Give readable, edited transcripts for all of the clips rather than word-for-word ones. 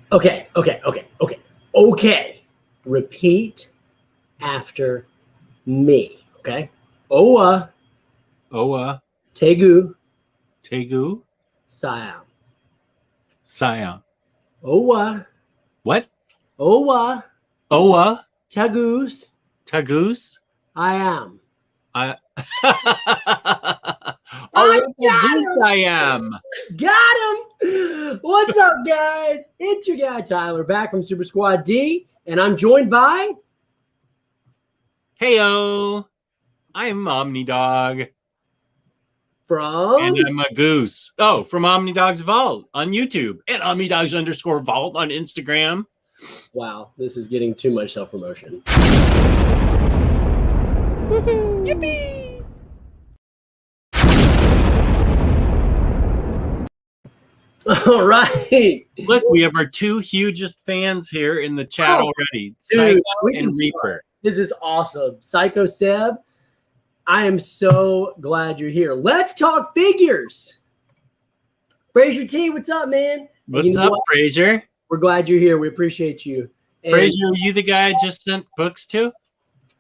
Okay. Okay. Repeat after me. Okay. Oa Oa, Tegu Tegu, Siam. Siam. Oa What? Oa Oa, Tagus Tagus? I am. I. I Oh, got Tagus him! I am. Got him! What's up, guys? It's your guy Tyler back from Super Squad D, and I'm joined by Heyo, I'm Omnidog, from. and I'm a goose. Oh, from Omnidog's Vault on YouTube and Omnidogs_Vault on Instagram. Wow, this is getting too much self-promotion. Yippee! All right. Look, we have our two hugest fans here in the chat already. Dude, Psycho and Reaper. This is awesome. Psycho Seb, I am so glad you're here. Let's talk figures. Fraser T, what's up, man? What's up, Fraser? We're glad you're here. We appreciate you. And Fraser, are you the guy I just sent books to?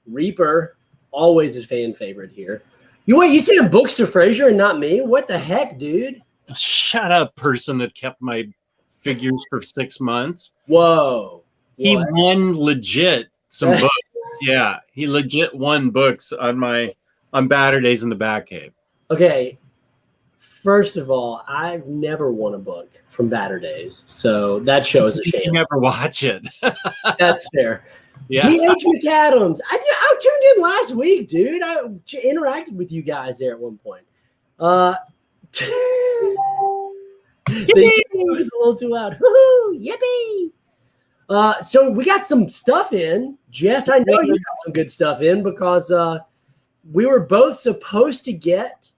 Reaper, always a fan favorite here. You sent books to Fraser and not me? What the heck, dude? Shut up, person that kept my figures for 6 months. Whoa. He What? won legit some books. Yeah, he legit won books on Batter Days in the Batcave. Okay. First of all, I've never won a book from Batter Days, so that shows a shame. You never watch it. That's fair. Yeah. DH McAdams. I tuned in last week, dude. I interacted with you guys there at one point. The was a little too loud. Woohoo! Yippee! So we got some stuff in. Jess, I know you got some good stuff in because we were both supposed to get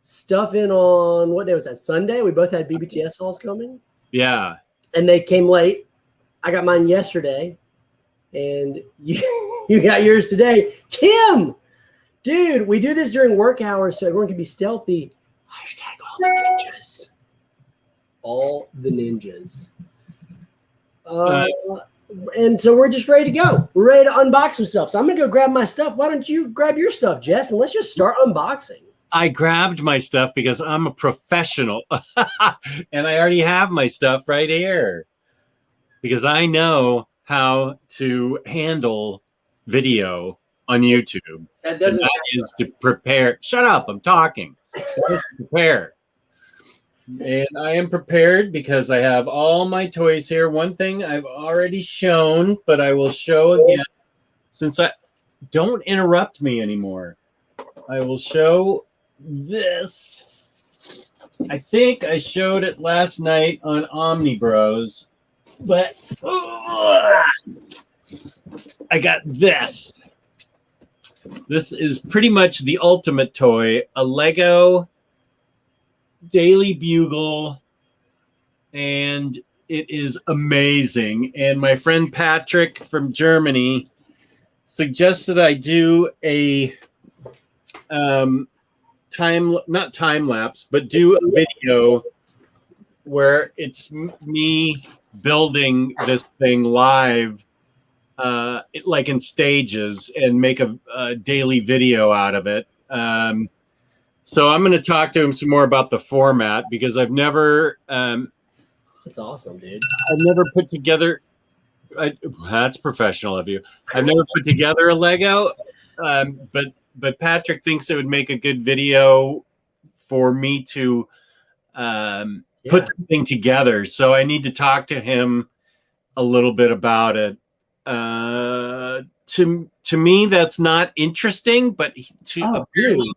stuff in on what day was that? Sunday. We both had BBTS hauls coming. Yeah. And they came late. I got mine yesterday. And you got yours today. Tim! Dude, we do this during work hours so everyone can be stealthy. Hashtag all the ninjas. All the ninjas. And so we're just ready to go. We're ready to unbox some stuff. So I'm going to go grab my stuff. Why don't you grab your stuff, Jess? And let's just start unboxing. I grabbed my stuff because I'm a professional. And I already have my stuff right here. Because I know how to handle video on YouTube. That doesn't is to prepare. Shut up, I'm talking. Prepare. And I am prepared because I have all my toys here. One thing I've already shown, but I will show again since I don't interrupt me anymore. I will show this. I think I showed it last night on Omni Bros, but I got this. This is pretty much the ultimate toy, a Lego Daily Bugle, and it is amazing. And my friend Patrick from Germany suggested I do a not time lapse, but do a video where it's me building this thing live, like in stages, and make a daily video out of it. So I'm going to talk to him some more about the format because I've never. That's awesome, dude. I've never put together. That's professional of you. I've never put together a Lego, but Patrick thinks it would make a good video for me to put the thing together. So I need to talk to him a little bit about it. To me, that's not interesting, but apparently.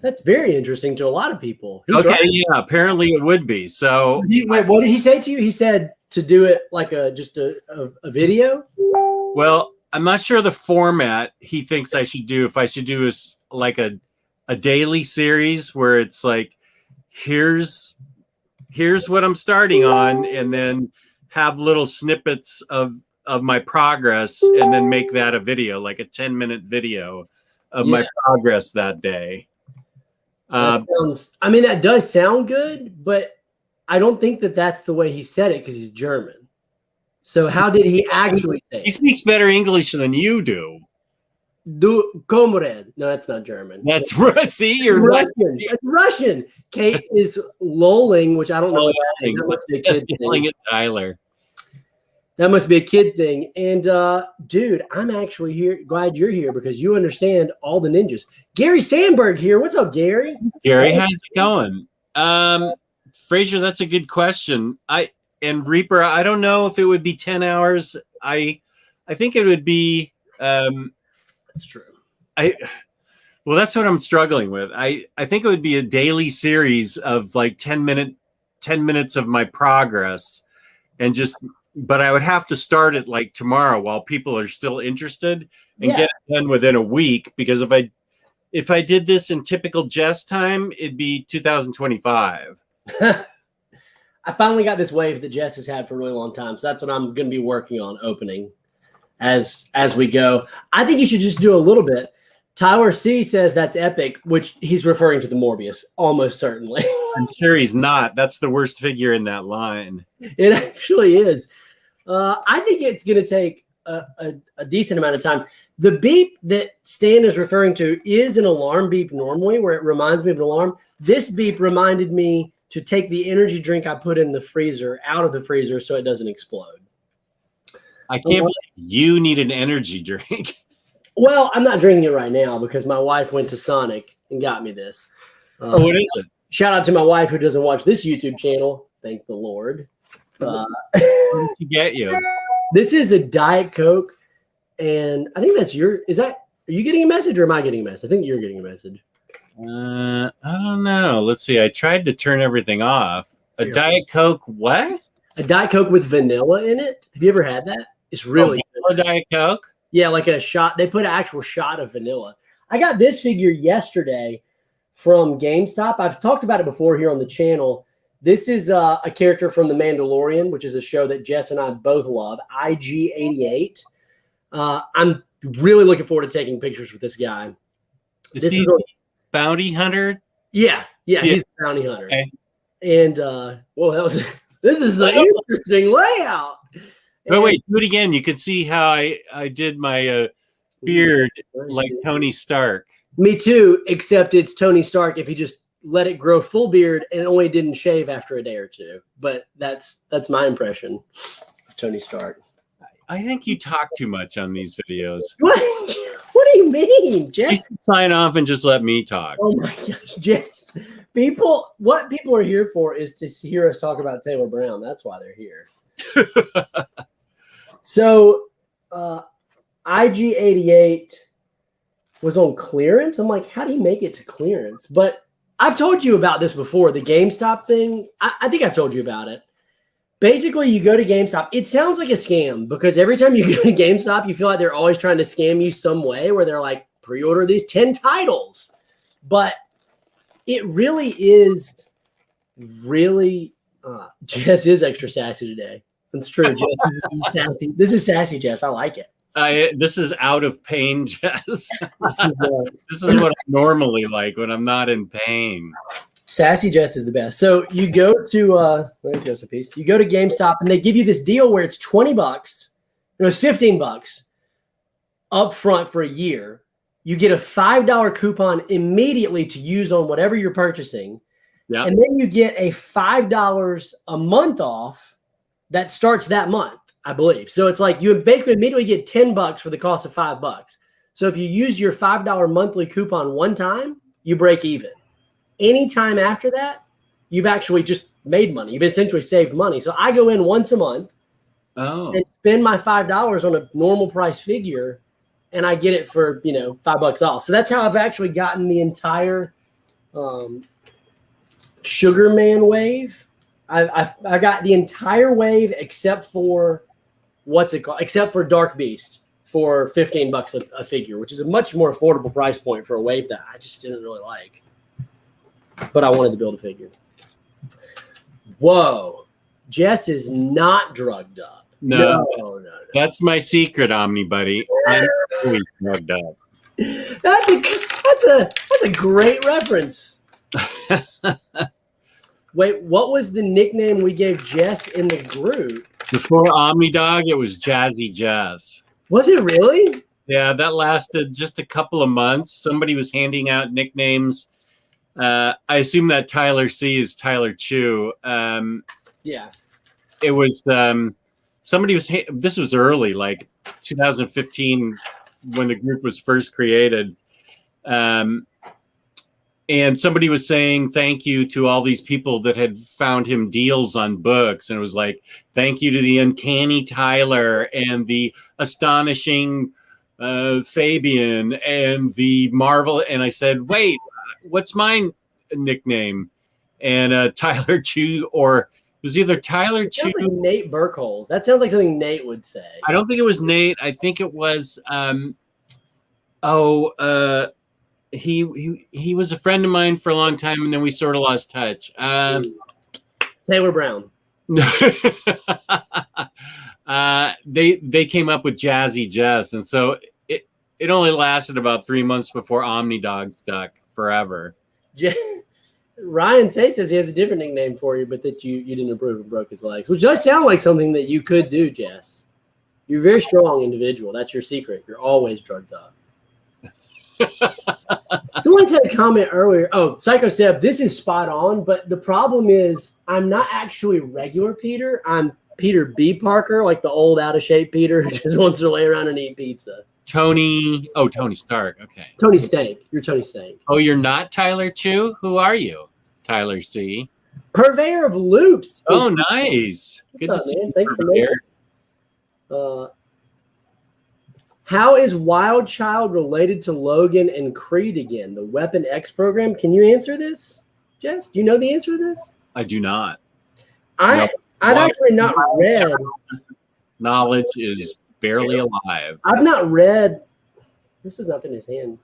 That's very interesting to a lot of people. He's okay, right. Yeah, apparently it would be. So wait, what did he say to you? He said to do it like just a video? Well, I'm not sure the format he thinks I should do. If I should do is like a daily series where it's like, here's what I'm starting on, and then have little snippets of my progress, and then make that a video, like a 10-minute video of my progress that day. That does sound good, but I don't think that that's the way he said it because he's German. So how did he actually say He it? speaks better English than you do. Du comrade. No, that's not German. That's right. See, you're Russian. It's Russian. Kate is lolling, which I don't know. What that is. That must be a Just kid yelling thing. at Tyler. That must be a kid thing. And dude, I'm actually here. Glad you're here because you understand all the ninjas. Gary Sandberg here. What's up, Gary? Gary, how's it going? Fraser, that's a good question. And Reaper, I don't know if it would be 10 hours. I think it would be That's true. well, that's what I'm struggling with. I think it would be a daily series of like 10 minutes of my progress, and but I would have to start it like tomorrow while people are still interested and get it done within a week, because if I did this in typical Jess time, it'd be 2025. I finally got this wave that Jess has had for a really long time. So that's what I'm going to be working on opening as we go. I think you should just do a little bit. Tyler C says that's epic, which he's referring to the Morbius, almost certainly. I'm sure he's not. That's the worst figure in that line. It actually is. I think it's going to take a decent amount of time. The beep that Stan is referring to is an alarm beep normally, where it reminds me of an alarm. This beep reminded me to take the energy drink I put in the freezer out of the freezer so it doesn't explode. I can't believe you need an energy drink. Well, I'm not drinking it right now because my wife went to Sonic and got me this. What is it? Shout out to my wife who doesn't watch this YouTube channel. Thank the Lord. What did she get you? This is a Diet Coke, and I think that's are you getting a message or am I getting a message? I think you're getting a message. I don't know. Let's see. I tried to turn everything off. A Diet Coke, what? A Diet Coke with vanilla in it. Have you ever had that? It's really good. Diet Coke? Yeah, like a shot. They put an actual shot of vanilla. I got this figure yesterday from GameStop. I've talked about it before here on the channel. This is a character from The Mandalorian, which is a show that Jess and I both love, IG-88. I'm really looking forward to taking pictures with this guy. Is he bounty hunter? Yeah, he's a bounty hunter. Okay. And this is an interesting layout. Oh, wait, do it again. You can see how I did my beard like Tony Stark. Me too, except it's Tony Stark if he just let it grow full beard and only didn't shave after a day or two. But that's my impression of Tony Stark. I think you talk too much on these videos. What do you mean, Jess? You sign off and just let me talk. Oh my gosh, Jess. What people are here for is to hear us talk about Taylor Brown. That's why they're here. So, IG-88 was on clearance. I'm like, how do you make it to clearance? But I've told you about this before, the GameStop thing. I think I've told you about it. Basically, you go to GameStop. It sounds like a scam because every time you go to GameStop, you feel like they're always trying to scam you some way where they're like, pre-order these 10 titles. But it really is Jess is extra sassy today. That's true. Jess is sassy. This is sassy, Jess. I like it. This is out of pain, Jess. This is what I'm normally like when I'm not in pain. Sassy Jess is the best. So you go to you go to GameStop and they give you this deal where it's $20. It was $15 up front for a year. You get a $5 coupon immediately to use on whatever you're purchasing. Yeah. And then you get a $5 a month off that starts that month, I believe. So it's like you basically immediately get $10 for the cost of $5. So if you use your $5 monthly coupon one time, you break even. Anytime after that, you've actually just made money. You've essentially saved money. So I go in once a month and spend my $5 on a normal price figure, and I get it for, $5 off. So that's how I've actually gotten the entire Sugar Man wave. I got the entire wave except for except for Dark Beast for $15 a figure, which is a much more affordable price point for a wave that I just didn't really like. But I wanted to build a figure. Whoa. Jess is not drugged up. No. That's my secret, Omni Buddy. I'm always drugged up. That's a great reference. Wait, what was the nickname we gave Jess in the group? Before Omnidog, it was Jazzy Jess. Was it really? Yeah, that lasted just a couple of months. Somebody was handing out nicknames. I assume that Tyler C is Tyler Chew. Yeah. It was somebody was. This was early, like 2015, when the group was first created. And somebody was saying thank you to all these people that had found him deals on books. And it was like, thank you to the uncanny Tyler and the astonishing Fabian and the Marvel. And I said, wait, what's my nickname? And Tyler Chew, or it was either Tyler Chew. Like Nate Burkholz. That sounds like something Nate would say. I don't think it was Nate. I think it was, he was a friend of mine for a long time, and then we sort of lost touch. Taylor Brown. They came up with Jazzy Jess, and so it only lasted about 3 months before Omnidog stuck forever. Ryan says he has a different nickname for you, but that you didn't approve and broke his legs, which does sound like something that you could do, Jess. You're a very strong individual. That's your secret. You're always drugged up. Someone said a comment earlier. Oh, Psycho Seb, this is spot on, but the problem is I'm not actually regular Peter. I'm Peter B. Parker, like the old out of shape Peter who just wants to lay around and eat pizza. Tony Stark. Okay. Tony Stank. You're Tony Stank. Oh, you're not Tyler Chew? Who are you? Tyler C. Purveyor of loops. Oh, nice. Good to see you. Thanks for making. How is Wild Child related to Logan and Creed again? The Weapon X program. Can you answer this, Jess? Do you know the answer to this? I do not. I've actually not read. Knowledge is barely alive. I've not read. This has not been his hand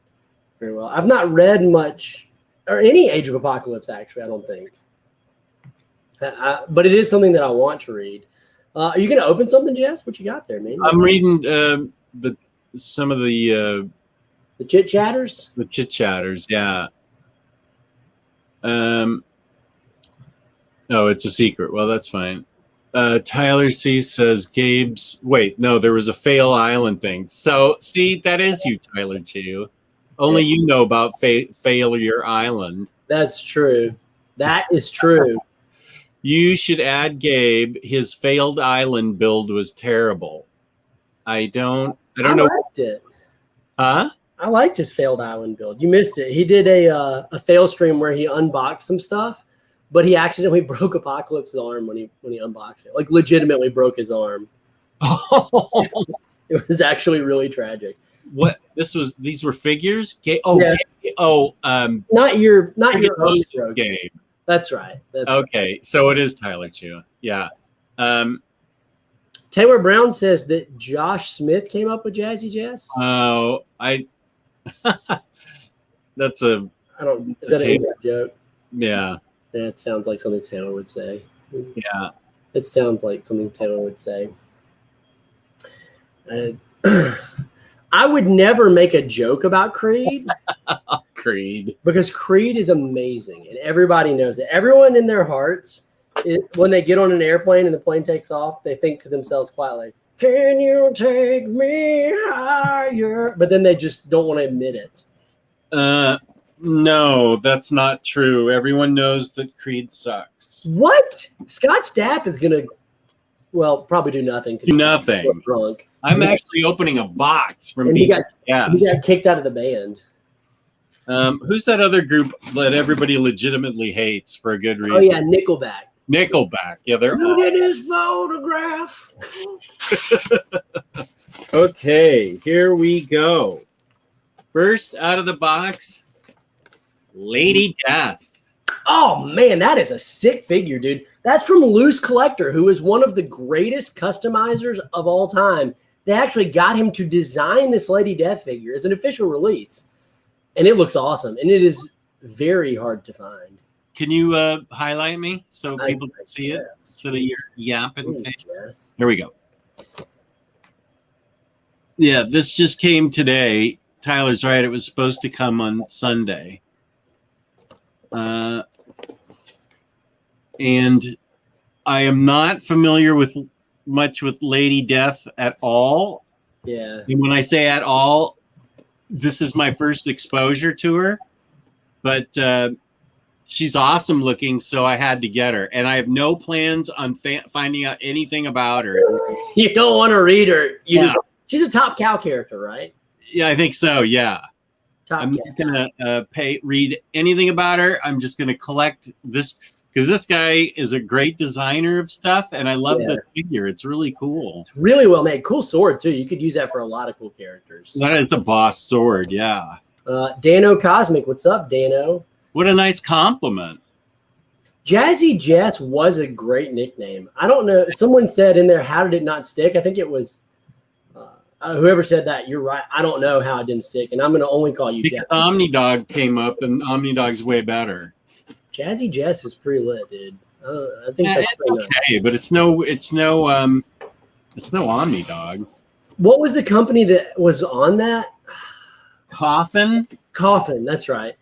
very well. I've not read much or any Age of Apocalypse, actually, I don't think. But it is something that I want to read. Are you going to open something, Jess? What you got there, man? I'm reading some of the chit chatters. The chit chatters, yeah. Oh, it's a secret. Well, that's fine. Tyler C says Gabe's. Wait, no, there was a Fail Island thing. So, see, that is you, Tyler Chew. Only you know about Failure Island. That's true. That is true. You should add Gabe. His failed island build was terrible. I don't know. I liked it. Huh? I liked his failed island build. You missed it. He did a fail stream where he unboxed some stuff, but he accidentally broke Apocalypse's arm when he unboxed it. Like legitimately broke his arm. It was actually really tragic. What these were figures? Yeah. Not your game. That's right. Okay, so it is Tyler Chew. Yeah. Taylor Brown says that Josh Smith came up with Jazzy Jess. Oh, that's a. I don't. Is that a joke? Yeah. That sounds like something Taylor would say. Yeah. It sounds like something Taylor would say. I would never make a joke about Creed. Creed. Because Creed is amazing, and everybody knows it. Everyone in their hearts, when they get on an airplane and the plane takes off, they think to themselves quietly, "Can you take me higher?" But then they just don't want to admit it. No, that's not true. Everyone knows that Creed sucks. What? Scott Stapp is going to, probably do nothing. Do nothing. He's drunk. I'm actually opening a box from BBTS. He got kicked out of the band. Who's that other group that everybody legitimately hates for a good reason? Oh, yeah, Nickelback. Nickelback. Yeah, they're Look at his photograph. Okay, here we go. First out of the box, Lady Death. Oh, man, that is a sick figure, dude. That's from Loose Collector, who is one of the greatest customizers of all time. They actually got him to design this Lady Death figure as an official release. And it looks awesome. And it is very hard to find. Can you highlight me so people can see it? Instead of your yapping face? Yes. Here we go. Yeah, this just came today. Tyler's right. It was supposed to come on Sunday. And I am not familiar with much with Lady Death at all. Yeah. And when I say at all, this is my first exposure to her. But she's awesome looking, so I had to get her. And I have no plans on finding out anything about her. You don't want to read her. She's a Top Cow character, right? Yeah, I think so. Yeah. I'm not gonna read anything about her. I'm just gonna collect this because this guy is a great designer of stuff, and I love this figure. It's really cool. It's really well made. Cool sword too. You could use that for a lot of cool characters. That is a boss sword. Yeah. Dano Cosmic, what's up, Dano? What a nice compliment. Jazzy Jess was a great nickname. I don't know. Someone said in there, how did it not stick? I think it was whoever said that. You're right. I don't know how it didn't stick, and I'm going to only call you because Jazzy. Omnidog came up, and Omnidog's way better. Jazzy Jess is pretty lit, dude. I think that's it's okay, but it's no Omnidog. What was the company that was on that? Coffin. That's right.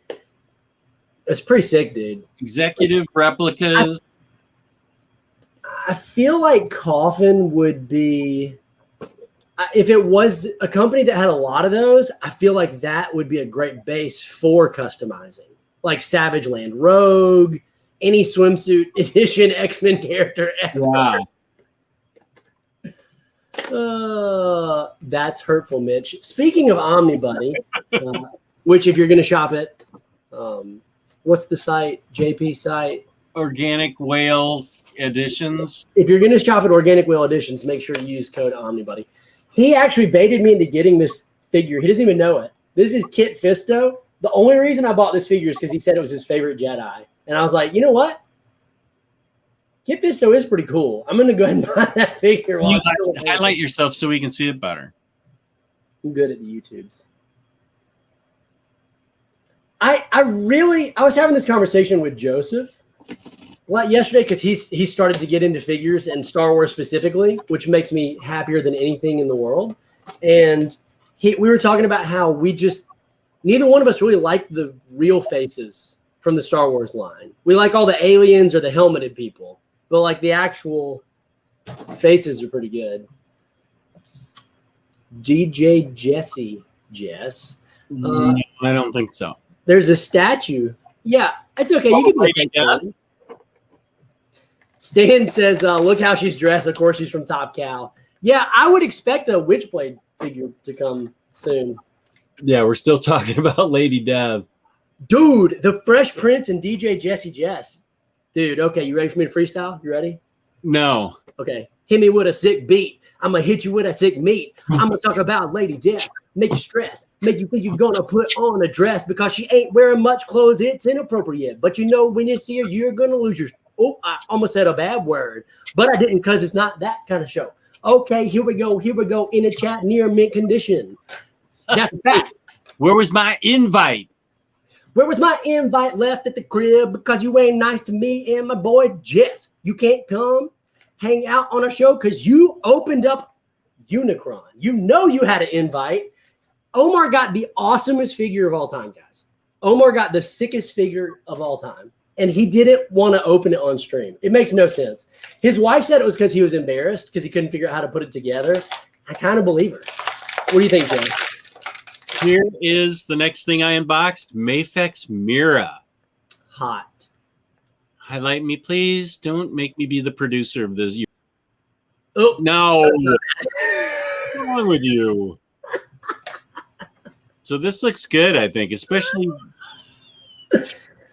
It's pretty sick, dude. Executive replicas. I feel like Coffin would be, if it was a company that had a lot of those, I feel like that would be a great base for customizing. Like Savage Land Rogue, any swimsuit edition X-Men character ever. Wow. That's hurtful, Mitch. Speaking of Omnibuddy, which if you're going to shop it, what's the site? JP site? Organic Whale Editions. If you're going to shop at Organic Whale Editions, make sure you use code Omnibuddy. He actually baited me into getting this figure. He doesn't even know it. This is Kit Fisto. The only reason I bought this figure is because he said it was his favorite Jedi. And I was like, you know what? Kit Fisto is pretty cool. I'm going to go ahead and buy that figure. You highlight yourself so we can see it better. I'm good at the YouTubes. I was having this conversation with Joseph yesterday because he started to get into figures and Star Wars specifically, which makes me happier than anything in the world. And we were talking about how neither one of us really like the real faces from the Star Wars line. We like all the aliens or the helmeted people, but like the actual faces are pretty good. DJ Jess. No, I don't think so. There's a statue. Yeah, it's okay. You can make it. Stan says, look how she's dressed. Of course, she's from Top Cow. Yeah, I would expect a Witchblade figure to come soon. Yeah, we're still talking about Lady Dev. Dude, the Fresh Prince and DJ Jess. Dude, okay, you ready for me to freestyle? You ready? No. Okay. Hit me with a sick beat. I'm going to hit you with a sick meat. I'm going to talk about Lady Dev. Make you stress. Make you think you're going to put on a dress because she ain't wearing much clothes. It's inappropriate. But you know, when you see her, you're going to lose your... Oh, I almost said a bad word. But I didn't because it's not that kind of show. Okay, here we go. In a chat near mint condition. That's a fact. Where was my invite? Where was my invite left at the crib? Because you ain't nice to me and my boy Jess. You can't come hang out on our show because you opened up Unicron. You know you had an invite. Omar got the awesomest figure of all time, guys. Omar got the sickest figure of all time. And he didn't want to open it on stream. It makes no sense. His wife said it was because he was embarrassed because he couldn't figure out how to put it together. I kind of believe her. What do you think, Jess? Here is the next thing I unboxed. Mafex Mira. Hot. Highlight me, please. Don't make me be the producer of this. Oh no. What's wrong with you? So this looks good, I think, especially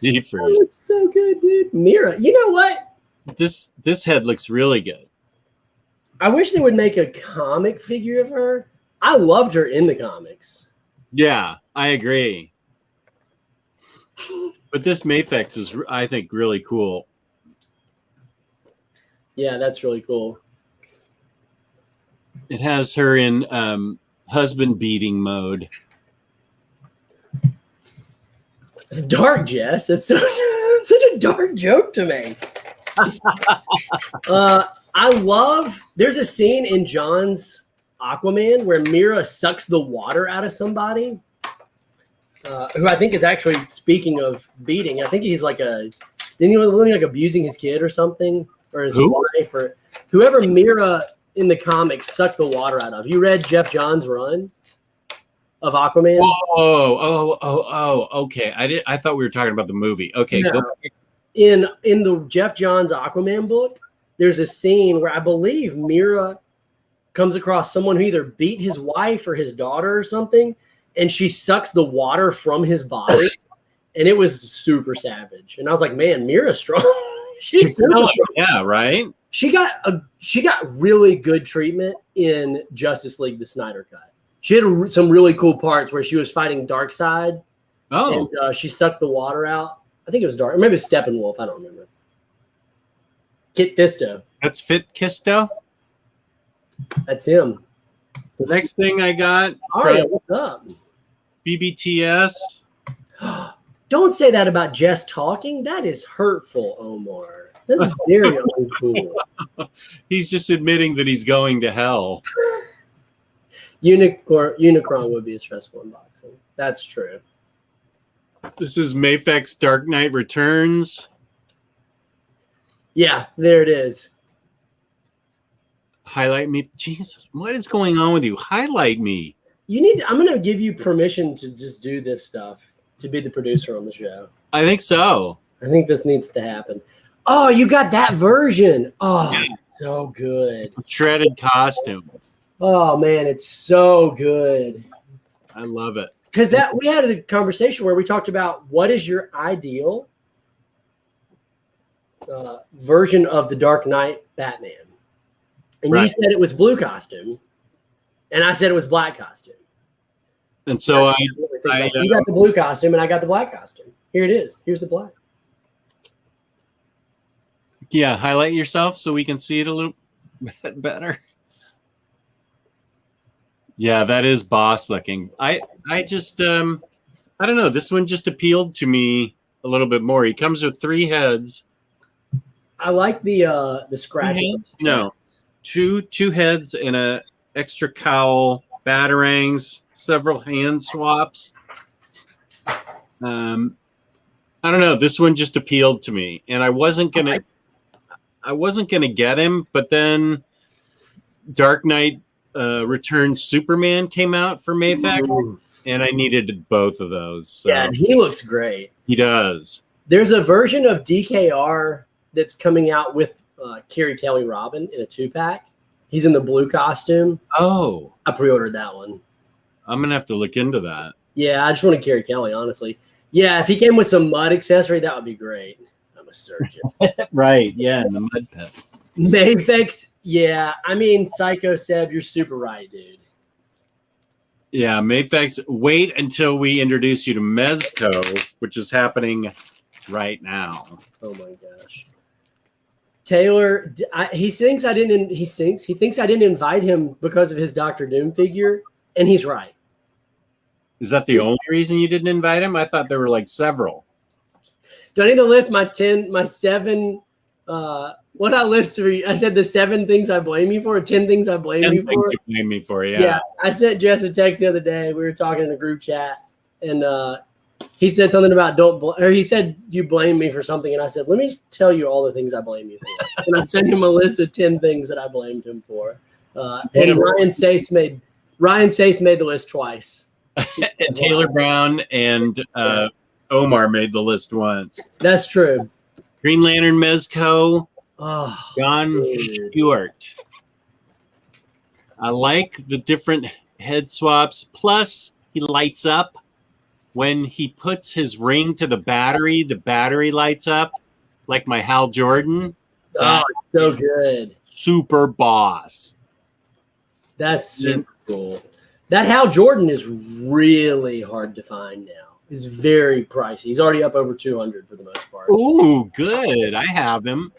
deeper. That looks so good, dude. Mira. You know what? This head looks really good. I wish they would make a comic figure of her. I loved her in the comics. Yeah, I agree. But this Mafex is, I think, really cool. Yeah, that's really cool. It has her in husband beating mode. It's dark, Jess. It's such a dark joke to make. I love, there's a scene in John's Aquaman where Mira sucks the water out of somebody, who I think is actually, speaking of beating, I think he's like didn't he like abusing his kid or something, or his wife, or whoever Mira in the comics suck the water out of. You read Jeff Johns' run of Aquaman? Okay. I thought we were talking about the movie. Okay, No. go back. In the Jeff Johns Aquaman book, there's a scene where I believe Mira comes across someone who either beat his wife or his daughter or something, and she sucks the water from his body, and it was super savage. And I was like, man, Mira's strong. She's super strong. Yeah, right. She got really good treatment in Justice League: The Snyder Cut. She had some really cool parts where she was fighting Darkseid. Oh, and she sucked the water out. I think it was Dark. Maybe it was Steppenwolf. I don't remember. Kit Fisto. that's Fit Kisto. That's him. The next thing I got Aria, from what's up? BBTS. Don't say that about Jess talking. That is hurtful, Omar. That's very uncool. He's just admitting that he's going to hell. Unicron would be a stressful unboxing. That's true. This is Mafex Dark Knight Returns. Yeah, there it is. Highlight me. Jesus, what is going on with you? Highlight me. I'm going to give you permission to just do this stuff, to be the producer on the show. I think so. I think this needs to happen. Oh, you got that version. Oh, yeah. So good. Shredded costume. Oh, man, it's so good. I love it. Because we had a conversation where we talked about what is your ideal version of the Dark Knight Batman. And you said it was blue costume, and I said it was black costume. And so you got the blue costume, and I got the black costume. Here it is. Here's the black. Yeah, highlight yourself so we can see it a little bit better. Yeah, that is boss looking. I just I don't know. This one just appealed to me a little bit more. He comes with 3 heads. I like the scratch. No, two heads and a extra cowl, batarangs, several hand swaps. I don't know. This one just appealed to me, and I wasn't gonna get him, but then Dark Knight Returns Superman came out for Mafex, and I needed both of those. So. Yeah, and he looks great. He does. There's a version of DKR that's coming out with Carrie Kelly Robin in a 2-pack. He's in the blue costume. Oh, I pre-ordered that one. I'm gonna have to look into that. Yeah, I just wanted Carrie Kelly, honestly. Yeah, if he came with some mud accessory, that would be great. I'm a surgeon. Right, yeah, in the mud pit. Mafex, yeah. I mean, Psycho Seb, you're super right, dude. Yeah, Mafex, wait until we introduce you to Mezco, which is happening right now. Oh my gosh. Taylor, he thinks I didn't invite him because of his Dr. Doom figure, and he's right. Is that the only reason you didn't invite him? I thought there were like several. Do I need to list my 7? What I list for you? I said the 7 things I blame you for, 10 things I blame you for. You blame me for, yeah. Yeah, I sent Jess a text the other day. We were talking in a group chat, and he said something about he said you blame me for something, and I said, let me tell you all the things I blame you for. And I sent him a list of 10 things that I blamed him for. And Ryan Sace made the list twice. And Taylor Brown and Omar made the list once. That's true. Green Lantern Mezco, John dude. Stewart. I like the different head swaps. Plus, he lights up. When he puts his ring to the battery lights up like my Hal Jordan. Oh, it's so good. Super boss. That's super cool. That Hal Jordan is really hard to find now. He's very pricey. He's already up over 200 for the most part. Ooh, good. I have him,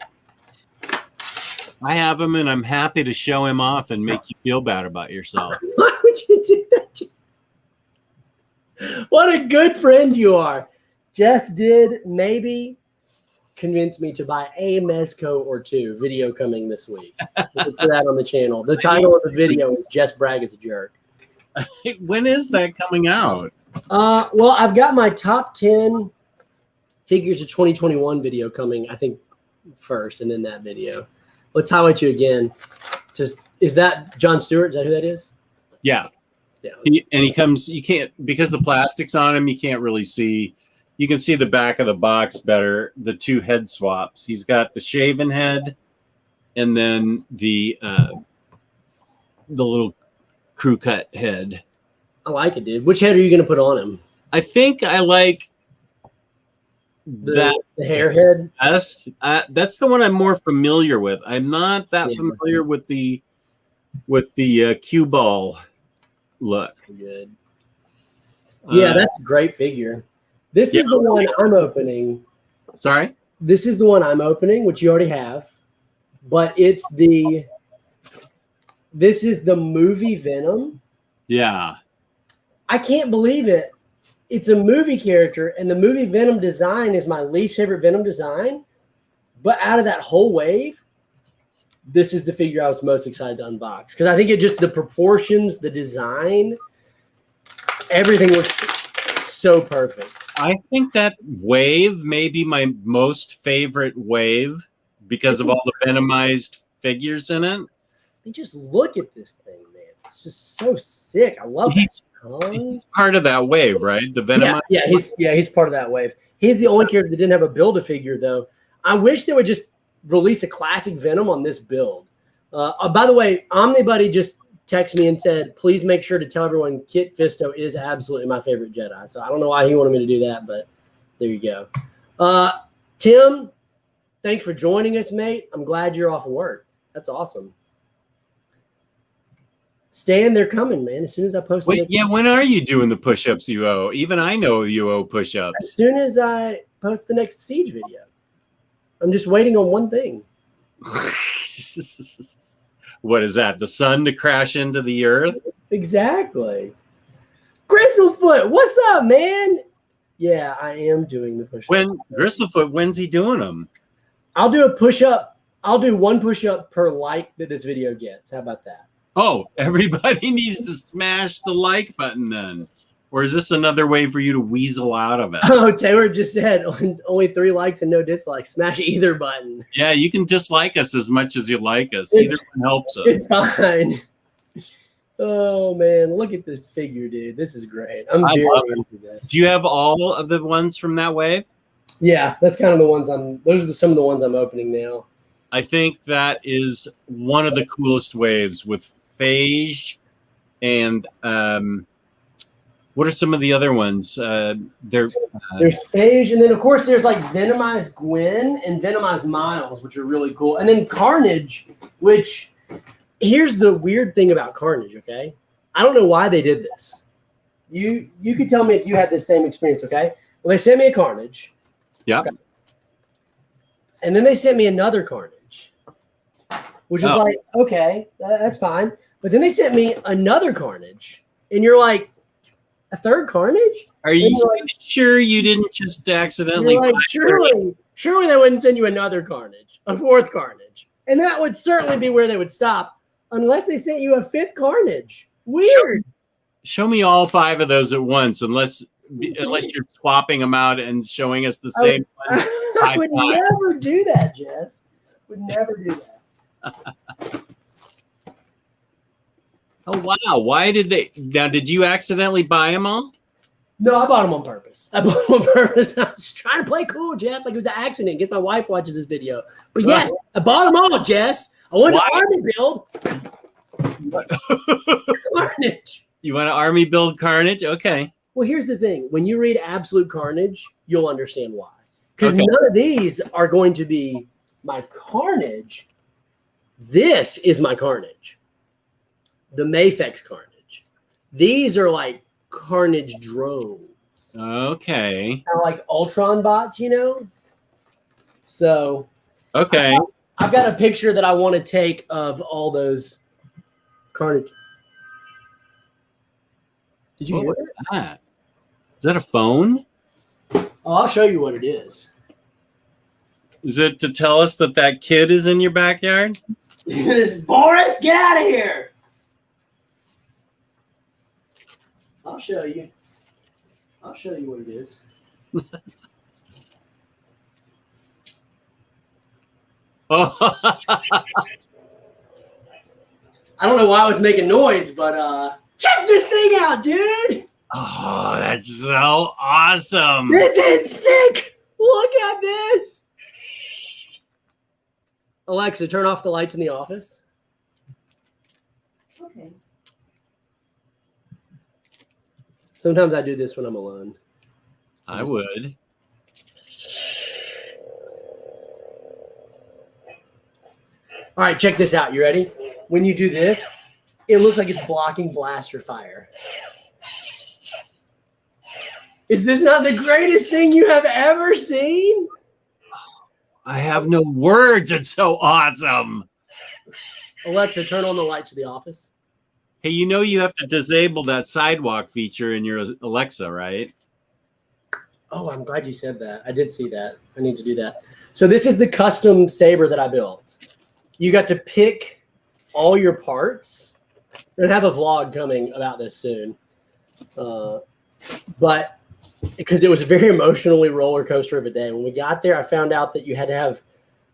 and I'm happy to show him off and make you feel bad about yourself. Why would you do that? What a good friend you are. Jess did maybe convince me to buy a Mezco or 2 video coming this week. We'll put that on the channel. The title of the video is Jess Bragg is a Jerk. When is that coming out? Well, I've got my top 10 figures of 2021 video coming, I think, first, and then that video. Let's highlight you again. Just Is that John Stewart? Is that who that is? Yeah. Yeah. He comes, you can't, because the plastic's on him, you can't really see. You can see the back of the box better. The two head swaps. He's got the shaven head and then the little crew cut head. I like it, dude. Which head are you going to put on him? I think I like the hair head. Best. That's the one I'm more familiar with. I'm not that familiar with the cue ball look. So good. Yeah, that's a great figure. This is the one I'm opening. Sorry? This is the one I'm opening, which you already have. But this is the movie Venom. Yeah. I can't believe it. It's a movie character, and the movie Venom design is my least favorite Venom design. But out of that whole wave, this is the figure I was most excited to unbox. Because I think it just, the proportions, the design, everything looks so perfect. I think that wave may be my most favorite wave because of all the Venomized figures in it. You just look at this thing, man. It's just so sick. I love it. He's part of that wave, right? The Venomized. Yeah, he's part of that wave. He's the only character that didn't have a Build-A-Figure, though. I wish they would just release a classic Venom on this build. By the way, OmniBuddy just texted me and said, please make sure to tell everyone Kit Fisto is absolutely my favorite Jedi. So I don't know why he wanted me to do that, but there you go. Tim, thanks for joining us, mate. I'm glad you're off of work. That's awesome. Stan, they're coming, man. As soon as I post it. Yeah, when are you doing the push-ups you owe? Even I know you owe push-ups. As soon as I post the next Siege video. I'm just waiting on one thing. What is that? The sun to crash into the earth? Exactly. Gristlefoot, what's up, man? Yeah, I am doing the push-ups. When Gristlefoot, when's he doing them? I'll do a push-up. I'll do one push-up per like that this video gets. How about that? Oh, everybody needs to smash the like button then. Or is this another way for you to weasel out of it? Oh, Taylor just said only 3 likes and no dislikes. Smash either button. Yeah, you can dislike us as much as you like us. Either one helps us. It's fine. Oh, man. Look at this figure, dude. This is great. I'm very into this. Do you have all of the ones from that wave? Yeah, that's kind of the ones those are some of the ones I'm opening now. I think that is one of the coolest waves with Phage and what are some of the other ones? There's Phage, and then of course there's like Venomized Gwen and Venomized Miles, which are really cool. And then Carnage, which here's the weird thing about Carnage, okay? I don't know why they did this. You could tell me if you had the same experience, okay? Well, they sent me a Carnage. Yeah. Okay. And then they sent me another Carnage, which is like, okay, that's fine. But then they sent me another Carnage, and you're like, a third Carnage? Are you sure you didn't just accidentally? Like, surely they wouldn't send you another Carnage, a fourth Carnage. And that would certainly be where they would stop, unless they sent you a 5th Carnage. Weird. Show me all 5 of those at once, unless you're swapping them out and showing us the same one. I would never do that, Jess. Would never do that. Oh, wow. Why did they? Now, did you accidentally buy them all? No, I bought them on purpose. I was trying to play cool, Jess. Like it was an accident. I guess my wife watches this video. But yes, I bought them all, Jess. I wanted to army build Carnage. You want to army build Carnage? Okay. Well, here's the thing. When you read Absolute Carnage, you'll understand why. Because none of these are going to be my Carnage. This is my Carnage. The Mafex Carnage. These are like Carnage drones. Okay. Kind of like Ultron bots, you know? So. Okay. I've got a picture that I want to take of all those Carnage. Did you hear that? Is that a phone? Oh, I'll show you what it is. Is it to tell us that kid is in your backyard? This Boris, get out of here. I'll show you. I'll show you what it is. I don't know why I was making noise, but check this thing out, dude. Oh, that's so awesome. This is sick. Look at this. Alexa, turn off the lights in the office. Okay. Sometimes I do this when I'm alone. I would. All right, check this out. You ready? When you do this, it looks like it's blocking blaster fire. Is this not the greatest thing you have ever seen? I have no words. It's so awesome. Alexa, turn on the lights of the office. Hey, you know you have to disable that sidewalk feature in your Alexa, right? Oh, I'm glad you said that. I did see that. I need to do that. So this is the custom saber that I built. You got to pick all your parts. I'm going to have a vlog coming about this soon. But because it was a very emotionally roller coaster of a day. When we got there, I found out that you had to have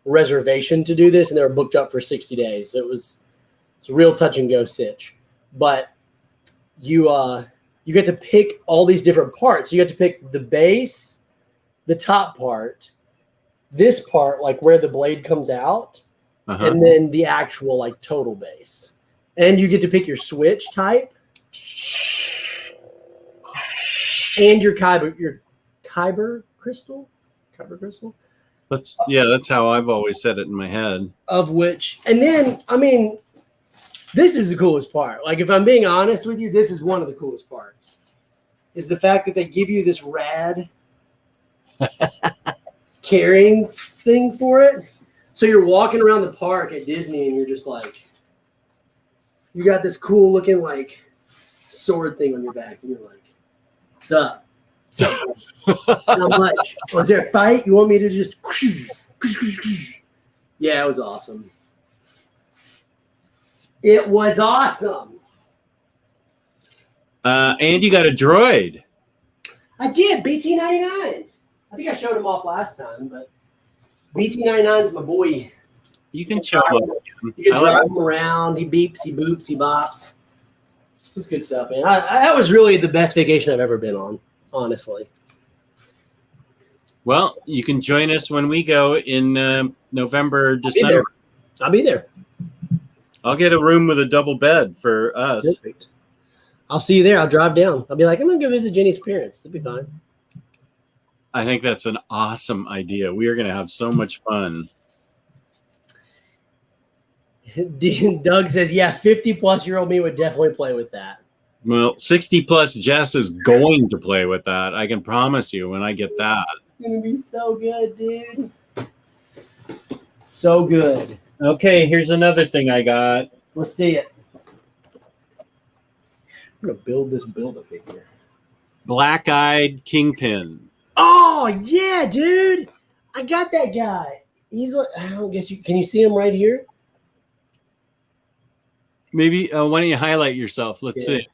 reservation to do this, and they were booked up for 60 days. So it's a real touch and go stitch. But you get to pick all these different parts. You get to pick the base, the top part, this part, like where the blade comes out, and then the actual like total base. And you get to pick your switch type and your kyber crystal. That's how I've always said it in my head. Of which, and then, I mean, this is the coolest part. Like, if I'm being honest with you, this is one of the coolest parts. Is the fact that they give you this rad carrying thing for it. So you're walking around the park at Disney and you're just like, you got this cool looking like sword thing on your back and you're like, what's up? What's up? How much? Or is there a fight? You want me to just... Yeah, it was awesome. It was awesome. And you got a droid. I did. BT-99. I think I showed him off last time, but BT-99 is my boy. You can show him. You can drive him around. He beeps, he boops, he bops. It's good stuff, man. That was really the best vacation I've ever been on, honestly. Well, you can join us when we go in November, December. I'll be there. I'll get a room with a double bed for us. Perfect. I'll see you there. I'll drive down. I'll be like, I'm going to go visit Jenny's parents. It'll be fine. I think that's an awesome idea. We are going to have so much fun. Doug says, yeah, 50-plus-year-old me would definitely play with that. Well, 60-plus Jess is going to play with that. I can promise you when I get that. It's going to be so good, dude. So good. Okay, here's another thing I got. Let's see it. I'm going to build this Build-A-Figure. Black-eyed Kingpin. Oh, yeah, dude. I got that guy. He's like, I don't guess you can you see him right here? Maybe, why don't you highlight yourself? Let's see.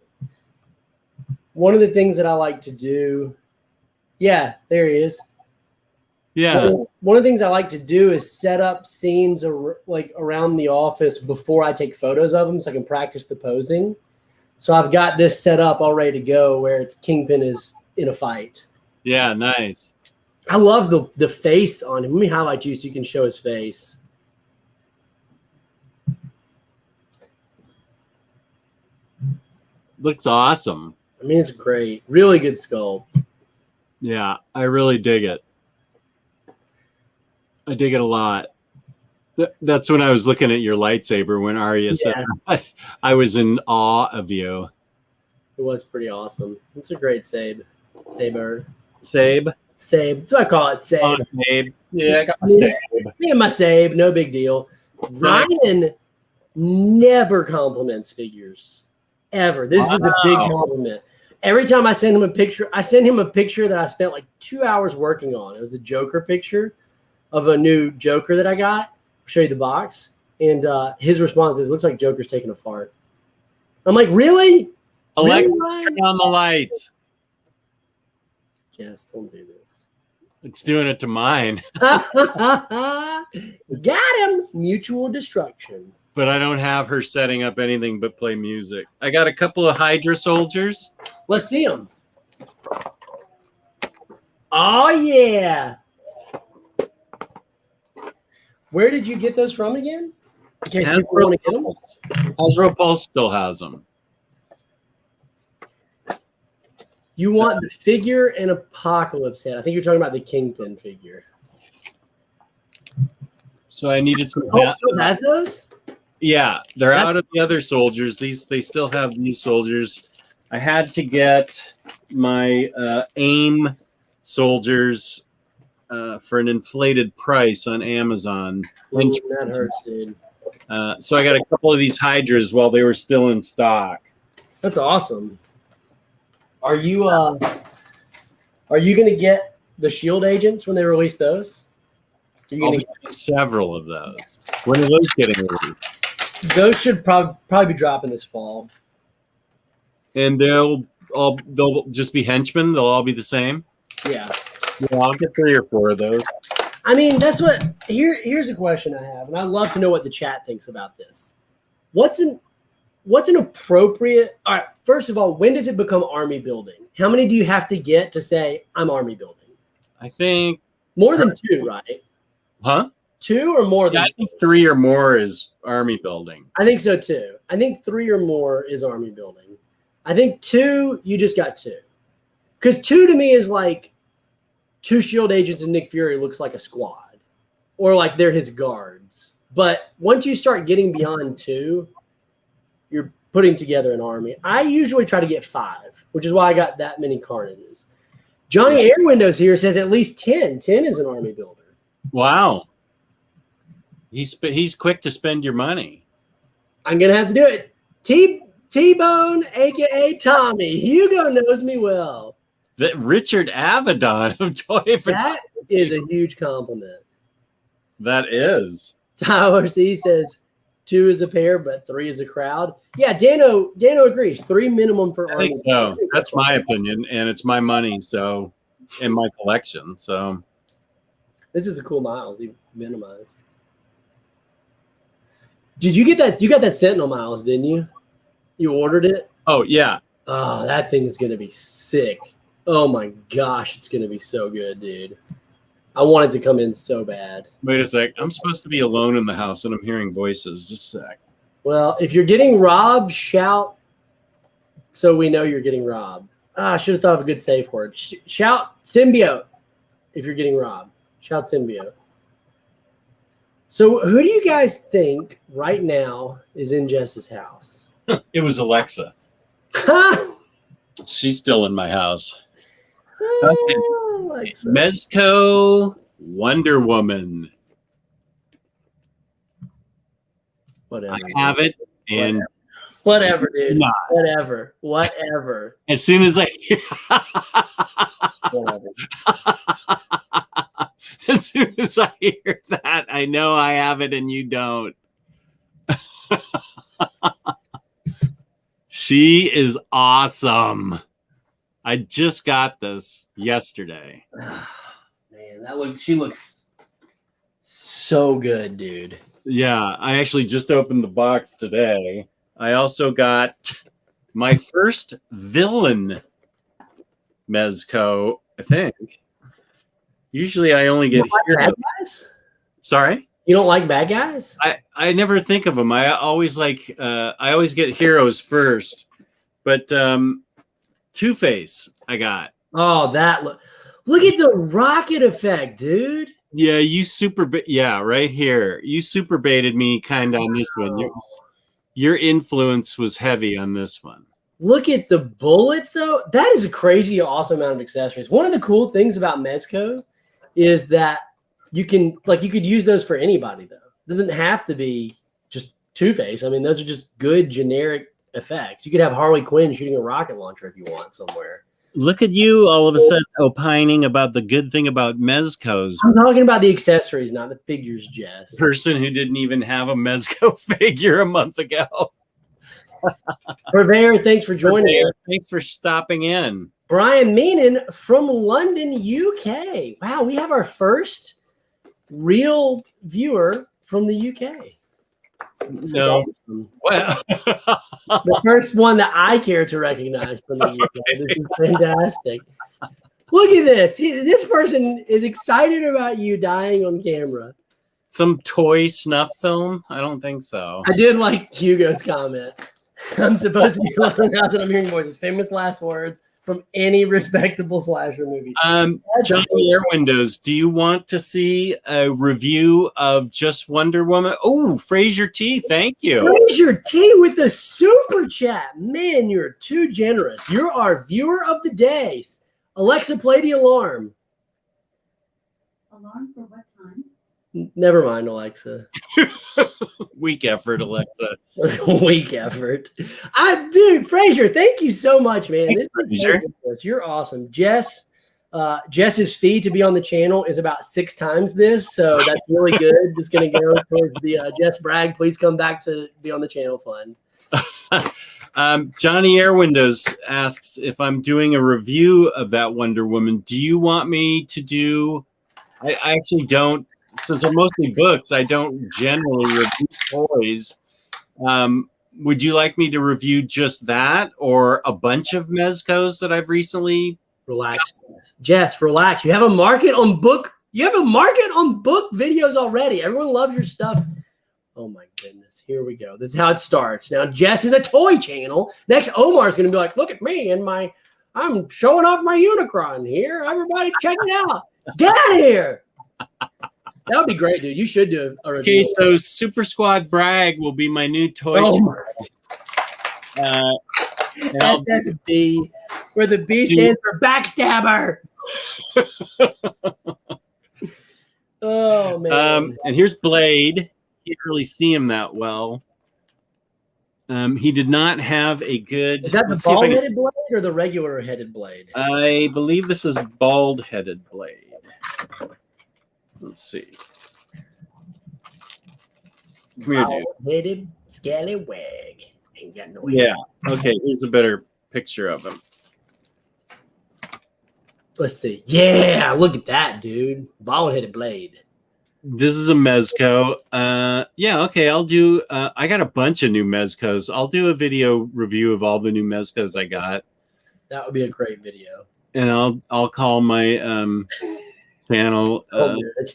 One of the things that I like to do, yeah, there he is. Yeah. One of the things I like to do is set up scenes like around the office before I take photos of them so I can practice the posing. So I've got this set up all ready to go where it's Kingpin is in a fight. Yeah, nice. I love the face on him. Let me highlight you so you can show his face. Looks awesome. I mean, it's great. Really good sculpt. Yeah, I really dig it. I dig it a lot. That's when I was looking at your lightsaber when Arya said, I was in awe of you. It was pretty awesome. It's a great saber. Sabe? That's what I call it, sabe. Oh, sabe. Yeah, I got my sabe. Me and my sabe, no big deal. Ryan never compliments figures. Ever. This is a big compliment. Every time I send him a picture, that I spent like 2 hours working on. It was a Joker picture of a new Joker that I got. I'll show you the box. And his response is, looks like Joker's taking a fart. I'm like, really? Alexa, really? turn on the lights. Yes, don't do this. It's doing it to mine. Got him. Mutual destruction. but I don't have her setting up anything but play music. I got a couple of Hydra soldiers. Let's see them. Oh, yeah. Where did you get those from again? In case people want to get them. Hasbro Pulse still has them. You want the figure and Apocalypse head. I think you're talking about the Kingpin figure. So I needed some. Oh, still has those? Yeah, they're out of the other soldiers. They still have these soldiers. I had to get my AIM soldiers for an inflated price on Amazon. Ooh, that hurts, dude. So I got a couple of these Hydras while they were still in stock. That's awesome. Are you gonna get the Shield agents when they release those? I'll be getting several of those. When are those getting released? Those should probably be dropping this fall. And they'll just be henchmen. They'll all be the same. Yeah. I'll get 3 or 4 of those. I mean, that's what. Here's a question I have, and I'd love to know what the chat thinks about this. What's an appropriate? All right. First of all, when does it become army building? How many do you have to get to say I'm army building? I think more than 2, right? Huh? 2 or more than? I think 3 or more is army building. I think so too. I think 3 or more is army building. I think 2, you just got 2, because 2 to me is like 2 Shield agents and Nick Fury looks like a squad, or like they're his guards. But once you start getting beyond 2, you're putting together an army. I usually try to get 5, which is why I got that many Carnages. Johnny Air Windows here says at least 10. 10 is an army builder. Wow. He's quick to spend your money. I'm gonna have to do it. T-Bone, aka Tommy. Hugo knows me well. That Richard Avedon of Toy for that is a huge compliment. That is. Tyler C says 2 is a pair, but 3 is a crowd. Yeah, Dano agrees. 3 minimum for army. So that's my opinion, and it's my money, so in my collection. So this is a cool Miles, even minimized. Did you get that? You got that Sentinel Miles, didn't you? You ordered it? Oh yeah. Oh, that thing is gonna be sick. Oh my gosh, it's gonna be so good, dude. I want it to come in so bad. Wait a sec. I'm supposed to be alone in the house and I'm hearing voices. Just a sec. Well, if you're getting robbed, shout so we know you're getting robbed. I should have thought of a good safe word. Shout symbiote if you're getting robbed. Shout symbiote. So who do you guys think right now is in Jess's house? It was Alexa. She's still in my house. Okay. Mezco Wonder Woman. Whatever. I have it, and whatever, dude. Not. Whatever. As soon as I hear, whatever. As soon as I hear that, I know I have it, and you don't. She is awesome. I just got this yesterday. Man, she looks so good, dude. Yeah, I actually just opened the box today. I also got my first villain Mezco, I think. Usually I only get bad guys. Sorry? You don't like bad guys? I never think of them. I always get heroes first. But Two-Face I got. Oh, look at the rocket effect, dude. Yeah, right here. You super baited me kind of on this one. Your influence was heavy on this one. Look at the bullets, though. That is a crazy, awesome amount of accessories. One of the cool things about Mezco is that you could use those for anybody, though. It doesn't have to be just Two-Face. I mean, those are just good generic effects. You could have Harley Quinn shooting a rocket launcher if you want somewhere. Look at you all of a sudden opining about the good thing about Mezcos. I'm talking about the accessories, not the figures, Jess. Person who didn't even have a Mezco figure a month ago. Purveyor, thanks for joining us. Thanks for stopping in. Brian Meenan from London, UK. Wow, we have our first real viewer from the UK. No. Awesome. Well, The first one that I care to recognize from the UK. This is fantastic. Look at this. This person is excited about you dying on camera. some toy snuff film? I don't think so. I did like Hugo's comment. I'm supposed to be that's what I'm hearing voices. Famous last words from any respectable slasher movie. Johnny Air Windows, do you want to see a review of Just Wonder Woman? Oh, Fraser T, thank you. Fraser T with the super chat. Man, you're too generous. You're our viewer of the day. Alexa, play the alarm. Alarm for what time? Never mind, Alexa. Weak effort, Alexa. Weak effort. Dude, Fraser, thank you so much, man. Thanks, This is so good. You're awesome. Jess's fee to be on the channel is about 6 times this, so that's really good. It's going to go towards the Jess Bragg. Please come back to be on the channel fund. Johnny Air Windows asks if I'm doing a review of that Wonder Woman. Do you want me to do? I actually don't. Since they're mostly books, I don't generally review toys. Would you like me to review just that or a bunch of Mezcos that I've recently? Relax, Jess. Relax. You have a market on book. You have a market on book videos already. Everyone loves your stuff. Oh my goodness. Here we go. This is how it starts. Now, Jess is a toy channel. Next, Omar's going to be like, look at me and I'm showing off my Unicron here. Everybody check it out. Get out of here. That would be great, dude. You should do a review. Okay, so Super Squad Bragg will be my new toy. SSB, where the B stands for backstabber. Oh man. And here's Blade. You can't really see him that well. He did not have a good. Is that the bald-headed blade or the regular-headed blade? I believe this is bald-headed blade. Let's see. Come here, dude. Bald-headed scallywag. Ain't got no. Yeah. Okay. Here's a better picture of him. Let's see. Yeah, look at that, dude. Bald-headed blade. This is a Mezco. Yeah, okay. I'll do. I got a bunch of new Mezcos. I'll do a video review of all the new Mezcos I got. That would be a great video. And I'll call my channel.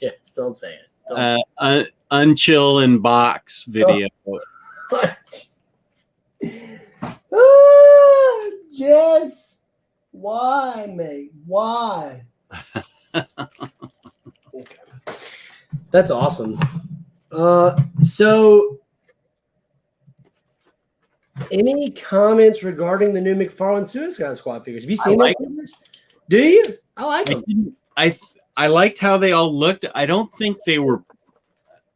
Yes, don't say it. Unchill and Box video. Jess, why, mate? Why? Okay. That's awesome. So, any comments regarding the new McFarlane Suicide Squad figures? Have you seen those figures? Do you? I like them. I liked how they all looked. I don't think they were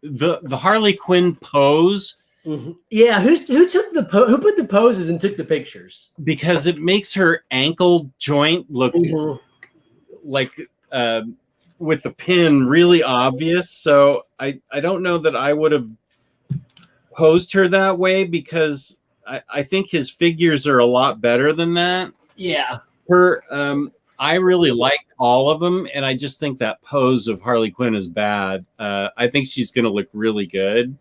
the Harley Quinn pose. Mm-hmm. Yeah, who took the who put the poses and took the pictures? Because it makes her ankle joint look like with the pin really obvious. So I don't know that I would have posed her that way because I think his figures are a lot better than that. Yeah. I really like all of them, and I just think that pose of Harley Quinn is bad. I think she's going to look really good.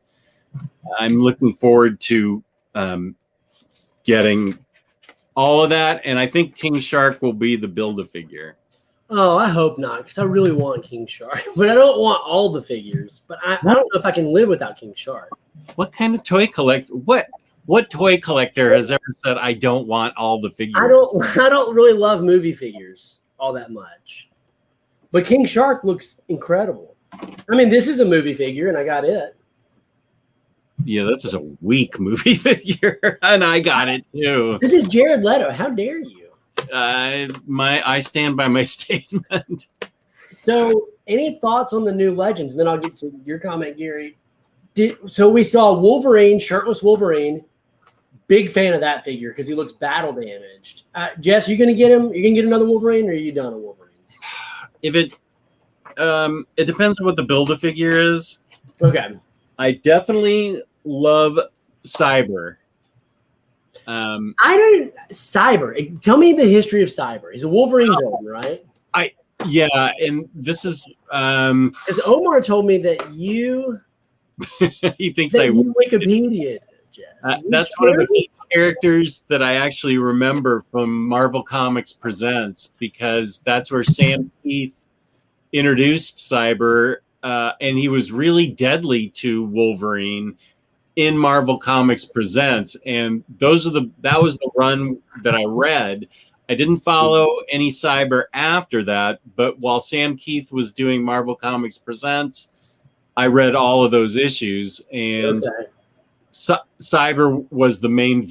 I'm looking forward to getting all of that, and I think King Shark will be the Build-A-Figure. Oh, I hope not, because I really want King Shark, but I don't want all the figures. But I don't know if I can live without King Shark. What kind of toy collector? What toy collector has ever said I don't want all the figures? I don't really love movie figures all that much. But King Shark looks incredible. I mean, this is a movie figure, and I got it. Yeah, that's just a weak movie figure, and I got it too. This is Jared Leto. How dare you? I stand by my statement. So, any thoughts on the new Legends? And then I'll get to your comment, Gary. So we saw Wolverine, shirtless Wolverine. Big fan of that figure because he looks battle damaged. Jess, you gonna get him? You gonna get another Wolverine, or are you done with Wolverines? If it depends on what the Build-A-Figure is. Okay. I definitely love Cyber. Cyber. Tell me the history of Cyber. He's a Wolverine villain, right? Yeah, and this is because Omar told me that you He thinks That I you Wikipedia, Jess. that's one of the few characters that I actually remember from Marvel Comics Presents, because that's where Sam Keith introduced Cyber, and he was really deadly to Wolverine in Marvel Comics Presents, and that was the run that I read. I didn't follow any Cyber after that, but while Sam Keith was doing Marvel Comics Presents, I read all of those issues, and Cyber was the main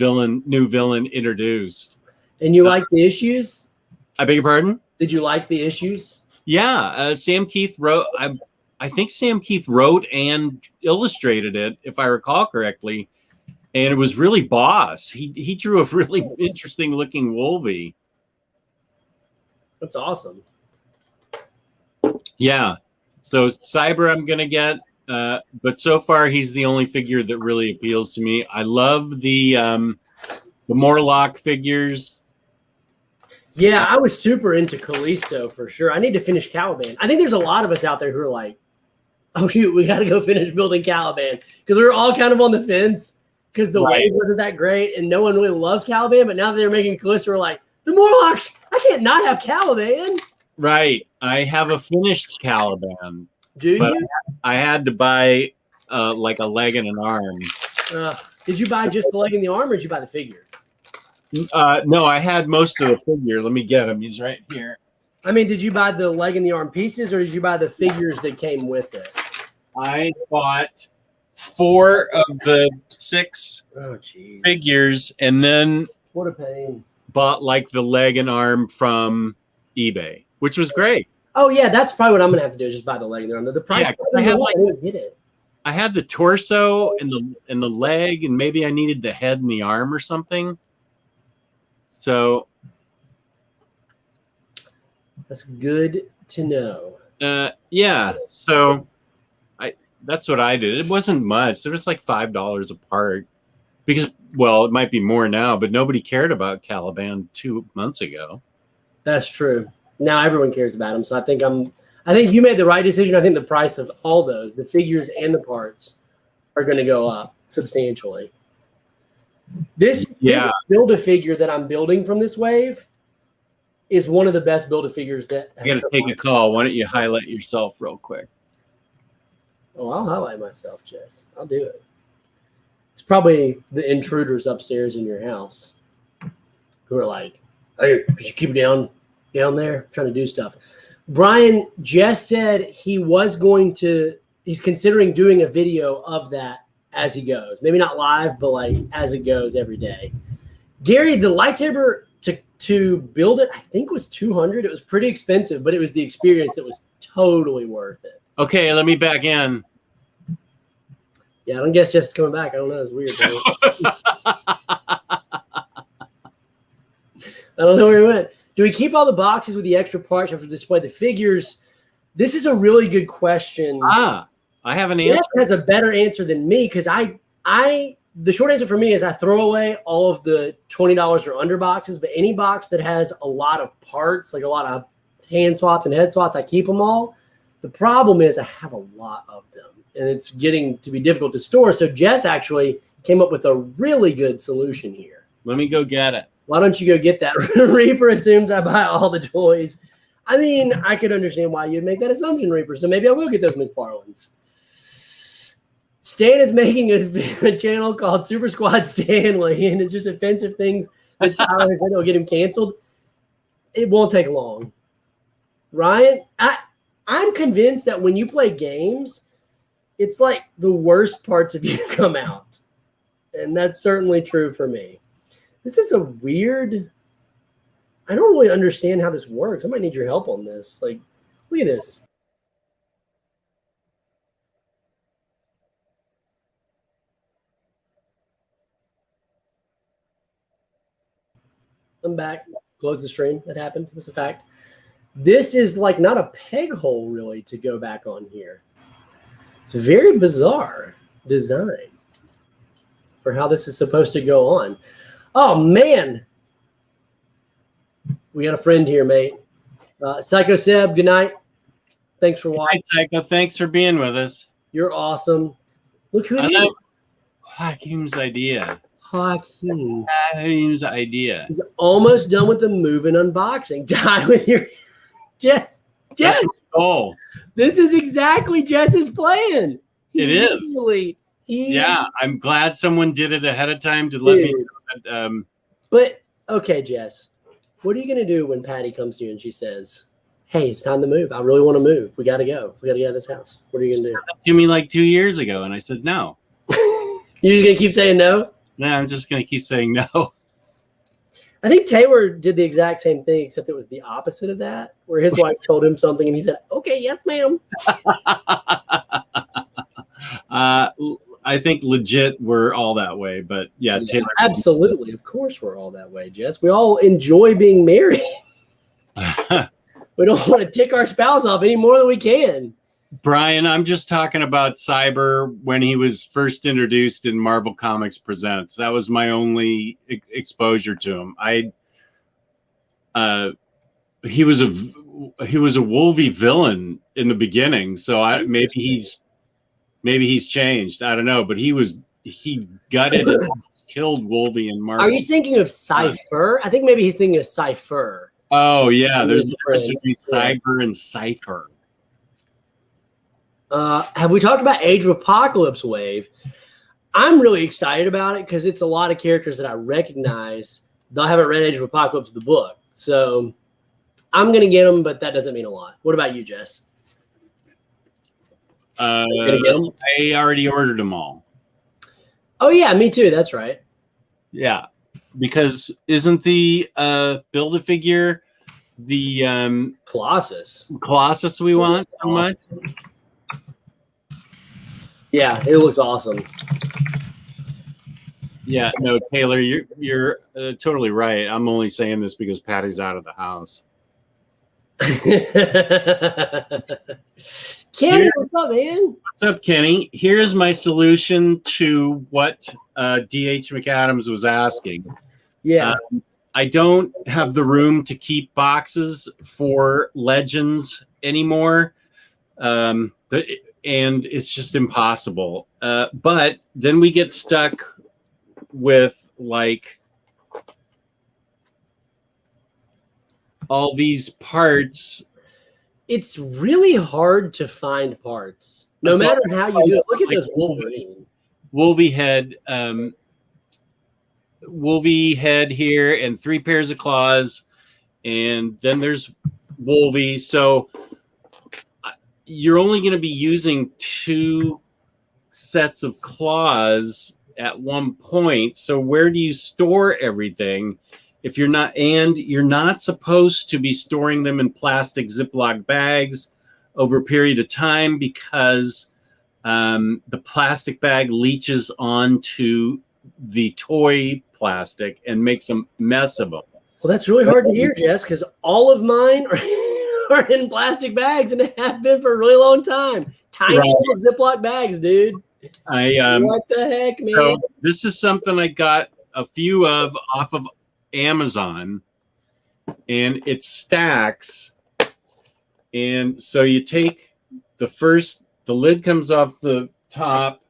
new villain introduced. And you like the issues? I beg your pardon? Did you like the issues? Yeah, Sam Keith wrote. I think Sam Keith wrote and illustrated it, if I recall correctly, and it was really boss. He drew a really interesting looking Wolvie. That's awesome. Yeah, so Cyber I'm gonna get, but so far he's the only figure that really appeals to me. I love the Morlock figures. Yeah, I was super into Callisto for sure. I need to finish Caliban. I think there's a lot of us out there who are like, oh shoot, we got to go finish building Caliban, because we were all kind of on the fence because the wave wasn't that great and no one really loves Caliban. But now that they're making Callisto, we're like, the Morlocks, I can't not have Caliban. Right. I have a finished Caliban. Do you? I had to buy like a leg and an arm. Did you buy just the leg and the arm, or did you buy the figure? No, I had most of the figure. Let me get him. He's right here. I mean, did you buy the leg and the arm pieces, or did you buy the figures that came with it? I bought 4 of the 6 figures, and then what a pain. Bought like the leg and arm from eBay, which was great. Oh yeah, that's probably what I'm gonna have to do, is just buy the leg and the arm. The price, I had like, get it. I had the torso and the leg, and maybe I needed the head and the arm or something. So that's good to know. Yeah. So that's what I did. It wasn't much. It was like $5 a part, because, well, it might be more now, but nobody cared about Caliban 2 months ago. That's true. Now everyone cares about him. So I think you made the right decision. I think the price of all those, the figures and the parts, are going to go up substantially. This Build-A-Figure that I'm building from this wave is one of the best Build-A-Figures that I got to take a call. Why don't you highlight yourself real quick? Oh, I'll highlight myself, Jess. I'll do it. It's probably the intruders upstairs in your house who are like, hey, could you keep it down there? I'm trying to do stuff. Brian, Jess said he's considering doing a video of that as he goes. Maybe not live, but like as it goes every day. Gary, the lightsaber to build it, I think was $200. It was pretty expensive, but it was the experience that was totally worth it. Okay, let me back in. Yeah, I don't guess Jess is coming back. I don't know. It's weird. I don't know where he went. Do we keep all the boxes with the extra parts after display the figures? This is a really good question. I have an answer. Jess has a better answer than me, because the short answer for me is I throw away all of the $20 or under boxes, but any box that has a lot of parts, like a lot of hand swaps and head swaps, I keep them all. The problem is I have a lot of them, and it's getting to be difficult to store. So Jess actually came up with a really good solution here. Let me go get it. Why don't you go get that? Reaper assumes I buy all the toys. I mean, I could understand why you'd make that assumption, Reaper. So maybe I will get those McFarlanes. Stan is making a channel called Super Squad Stanley, and it's just offensive things that Tyler said will get him canceled. It won't take long. Ryan, I'm convinced that when you play games, it's like the worst parts of you come out. And that's certainly true for me. This is a weird, I don't really understand how this works. I might need your help on this. Like, look at this. I'm back. Close the stream. That happened. It was a fact. This is like not a peg hole really to go back on here. It's a very bizarre design for how this is supposed to go on. Oh, man. We got a friend here, mate. Psycho Seb, good night. Thanks for watching. Hi, Psycho. Thanks for being with us. You're awesome. Look who it I is. love Hakeem's idea. Hakeem. Hakeem's idea. He's almost done with the move and unboxing. Die with your Jess. That's Jess. my goal. This is exactly Jess's plan. It is. Yeah, I'm glad someone did it ahead of time to let me know that. But okay, Jess, what are you gonna do when Patty comes to you and she says, "Hey, it's time to move. I really want to move. We gotta go. We gotta get out of this house." What are you gonna do? To me like 2 years ago, and I said no. You're just gonna keep saying no? No, I'm just gonna keep saying no. I think Taylor did the exact same thing, except it was the opposite of that, where his wife told him something and he said, "Okay, yes, ma'am." I think legit we're all that way, but yeah, Taylor. Absolutely. Of course, we're all that way, Jess. We all enjoy being married. We don't want to tick our spouse off any more than we can. Brian, I'm just talking about Cyber when he was first introduced in Marvel Comics Presents. That was my only exposure to him. He was a Wolvie villain in the beginning, so maybe he's changed. I don't know, but he gutted and killed Wolvie in Marvel. Are you thinking of Cypher? I think maybe he's thinking of Cypher. Oh yeah, there's a difference between Cyber and Cypher. Have we talked about Age of Apocalypse Wave? I'm really excited about it because it's a lot of characters that I recognize. Though I haven't read Age of Apocalypse, the book. So I'm going to get them, but that doesn't mean a lot. What about you, Jess? Gonna get them? I already ordered them all. Oh, yeah, me too. That's right. Yeah, because isn't the Build-A-Figure the Colossus we want so much? Yeah, it looks awesome. Yeah, no, Taylor, you're totally right. I'm only saying this because Patty's out of the house. Kenny, what's up, man? What's up, Kenny? Here's my solution to what D.H. McAdams was asking. Yeah. I don't have the room to keep boxes for Legends anymore. And it's just impossible. But then we get stuck with like all these parts. It's really hard to find parts, no matter how you do it. Look at this Wolverine. Wolvie head here and 3 pairs of claws, and then there's Wolvie. So you're only going to be using 2 sets of claws at one point. So where do you store everything if you're not, and you're not supposed to be storing them in plastic Ziploc bags over a period of time because the plastic bag leaches onto the toy plastic and makes a mess of them. Well, that's really hard to hear, Jess, because all of mine are in plastic bags and have been for a really long time. Tiny little Ziploc bags, dude. What the heck, man? So this is something I got a few of off of Amazon, and it stacks. And so you take the lid comes off the top,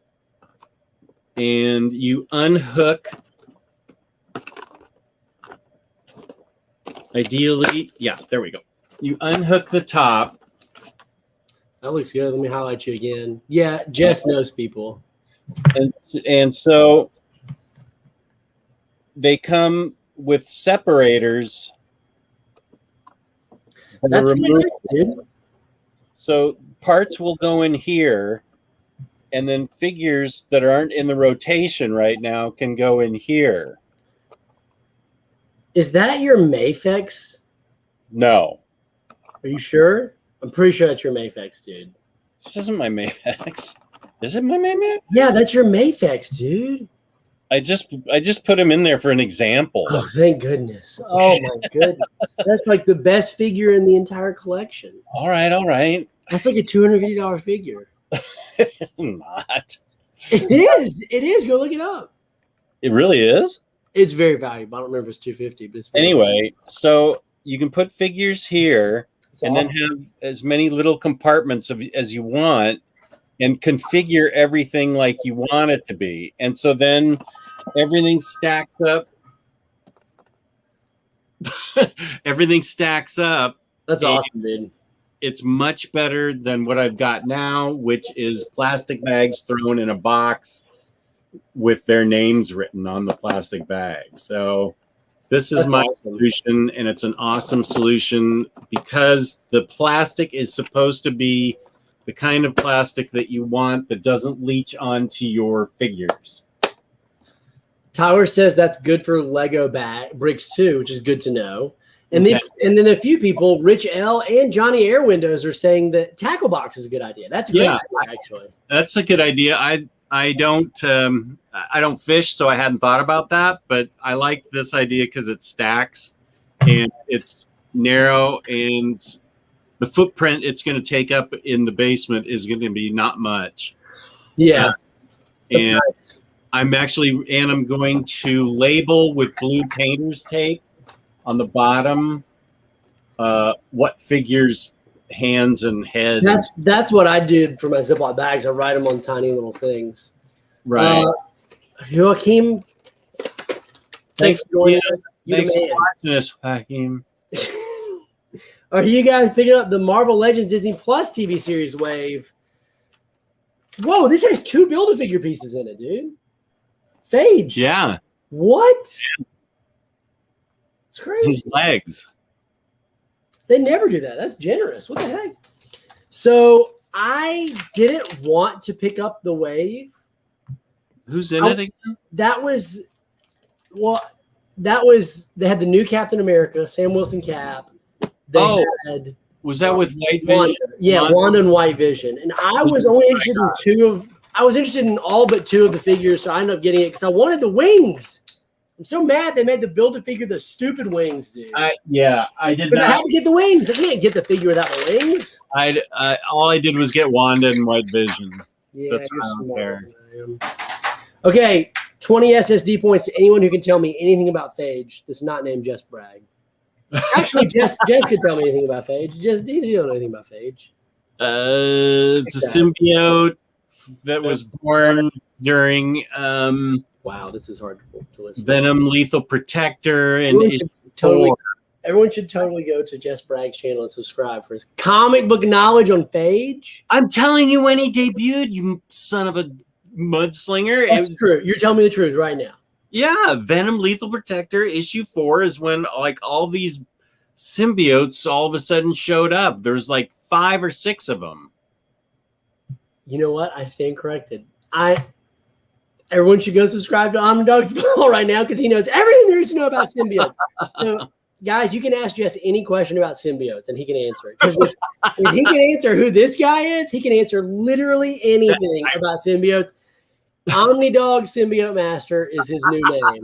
and you unhook. Ideally, yeah, there we go. You unhook the top. That looks good. Let me highlight you again. Yeah, Jess knows people. And so they come with separators. That's really nice, dude. So parts will go in here, and then figures that aren't in the rotation right now can go in here. Is that your Mafex? No. Are you sure? I'm pretty sure that's your Mafex, dude. This isn't my Mafex. Is it my Mafex? Yeah, that's your Mafex, dude. I just put him in there for an example. Oh, thank goodness. Oh my goodness. That's like the best figure in the entire collection. All right. That's like a $250 figure. It's not. It is. It is. Go look it up. It really is? It's very valuable. I don't remember if it's $250, but it's anyway, so you can put figures here and then have as many little compartments as you want. and configure everything like you want it to be. And so then everything stacks up. Everything stacks up. That's awesome, dude. It's much better than what I've got now, which is plastic bags thrown in a box with their names written on the plastic bag. So this is my solution, and it's an awesome solution because the plastic is supposed to be the kind of plastic that you want that doesn't leach onto your figures. Tyler says that's good for Lego bricks too, which is good to know. And then a few people, Rich L and Johnny Air Windows, are saying that tackle box is a good idea. That's a great idea, actually. That's a good idea. I don't fish, so I hadn't thought about that, but I like this idea because it stacks and it's narrow, and the footprint it's going to take up in the basement is going to be not much. Yeah, and nice. I'm going to label with blue painter's tape on the bottom what figures, hands and head. That's what I did for my Ziploc bags. I write them on tiny little things. Right. Joaquim, thanks for joining us. Thanks for watching us, Joaquim. Are you guys picking up the Marvel Legends Disney Plus TV series wave? Whoa, this has 2 Build-A-Figure pieces in it, dude. Phage. Yeah. What? It's crazy. His legs. They never do that. That's generous. What the heck? So I didn't want to pick up the wave. Who's in it again? They had the new Captain America, Sam Wilson Cap. Was that with White Vision? Wanda and White Vision. And I was only interested I was interested in all but 2 of the figures, so I ended up getting it because I wanted the wings. I'm so mad they made the Build-A-Figure the stupid wings, dude. I did not. I had to get the wings. I can't get the figure without the wings. All I did was get Wanda and White Vision. Yeah, that's fair. Okay, 20 SSD points to anyone who can tell me anything about Phage that's not named Jess Bragg. Actually, Jess could tell me anything about Phage. Jess, do you know anything about Phage? It's a symbiote that was born during wow, this is hard to listen. Venom Lethal Protector, and everyone should totally go to Jess Bragg's channel and subscribe for his comic book knowledge on Phage. I'm telling you, when he debuted, you son of a mudslinger. That's true. You're telling me the truth right now. Yeah, Venom Lethal Protector issue 4 is when like all these symbiotes all of a sudden showed up. There's like 5 or 6 of them. You know what? I stand corrected. Everyone should go subscribe to Omnidog's Ball right now because he knows everything there is to know about symbiotes. So, guys, you can ask Jess any question about symbiotes, and he can answer it. Because if he can answer who this guy is, he can answer literally anything about symbiotes. Omnidog Symbiote Master is his new name.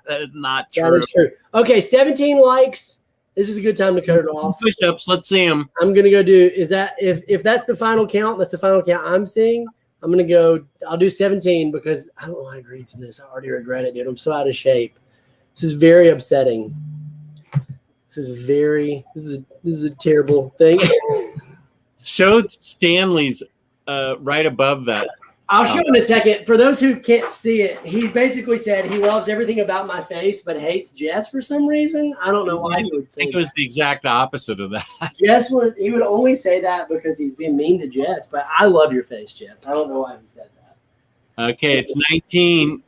That is not true. That is true. Okay, 17 likes. This is a good time to cut it off. Push-ups. Let's see them. I'm gonna go do. Is that if that's the final count? That's the final count I'm seeing. I'm gonna go. I'll do 17 because I don't know why I agreed to this. I already regret it, dude. I'm so out of shape. This is very upsetting. This is a terrible thing. Show Stanley's right above that. I'll show in a second. For those who can't see it, he basically said he loves everything about my face, but hates Jess for some reason. I don't know why he would say I think it was the exact opposite of that. Jess would only say that because he's being mean to Jess, but I love your face, Jess. I don't know why he said that. Okay, it's 19.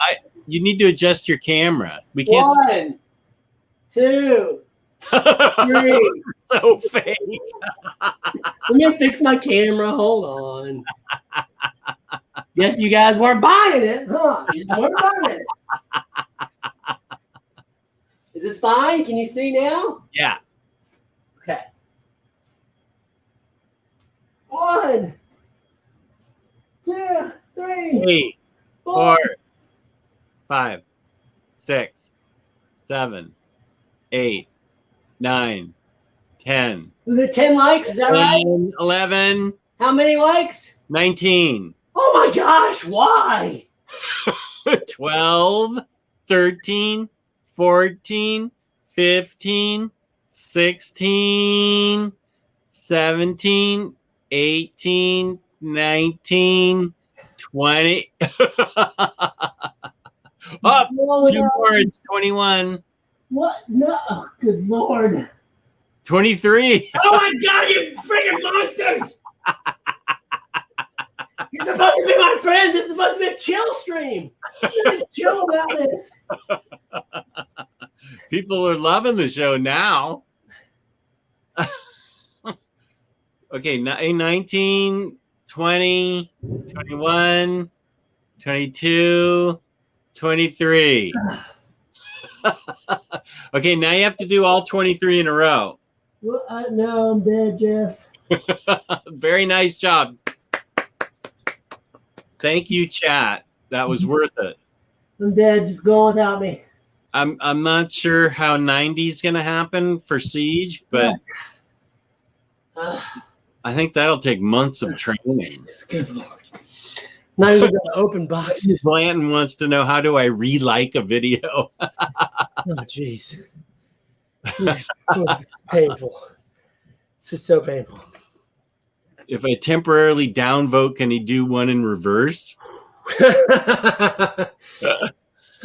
You need to adjust your camera. We can't. 1, 2, 3. So fake. Let me fix my camera. Hold on. Guess you guys weren't buying it, huh? You just weren't buying it. Is this fine? Can you see now? Yeah. Okay. 1, 2, 3, 4, 5, 6, 7, 8, 9, 10. Was it 10 likes? Is that right? 11. How many likes? 19. Oh my gosh, why? 12, 13, 14, 15, 16, 17, 18, 19, 20. Up. No, 2 more. It's 21. What? No. Oh, good Lord. 23. Oh my God, you freaking monsters! You're supposed to be my friend. This is supposed to be a chill stream. Nothing chill about this. People are loving the show now. Okay, 19, 20, 21, 22, 23. Okay, now you have to do all 23 in a row. Well, no, I'm dead, Jess. Very nice job. Thank you, chat. That was worth it. I'm dead. Just go without me. I'm not sure how 90 is going to happen for Siege, but I think that'll take months of training. Good Lord. Not even going to open boxes. Blanton wants to know, how do I re-like a video? Oh, jeez. Yeah. Oh, this is painful. This is so painful. If I temporarily downvote, can he do one in reverse?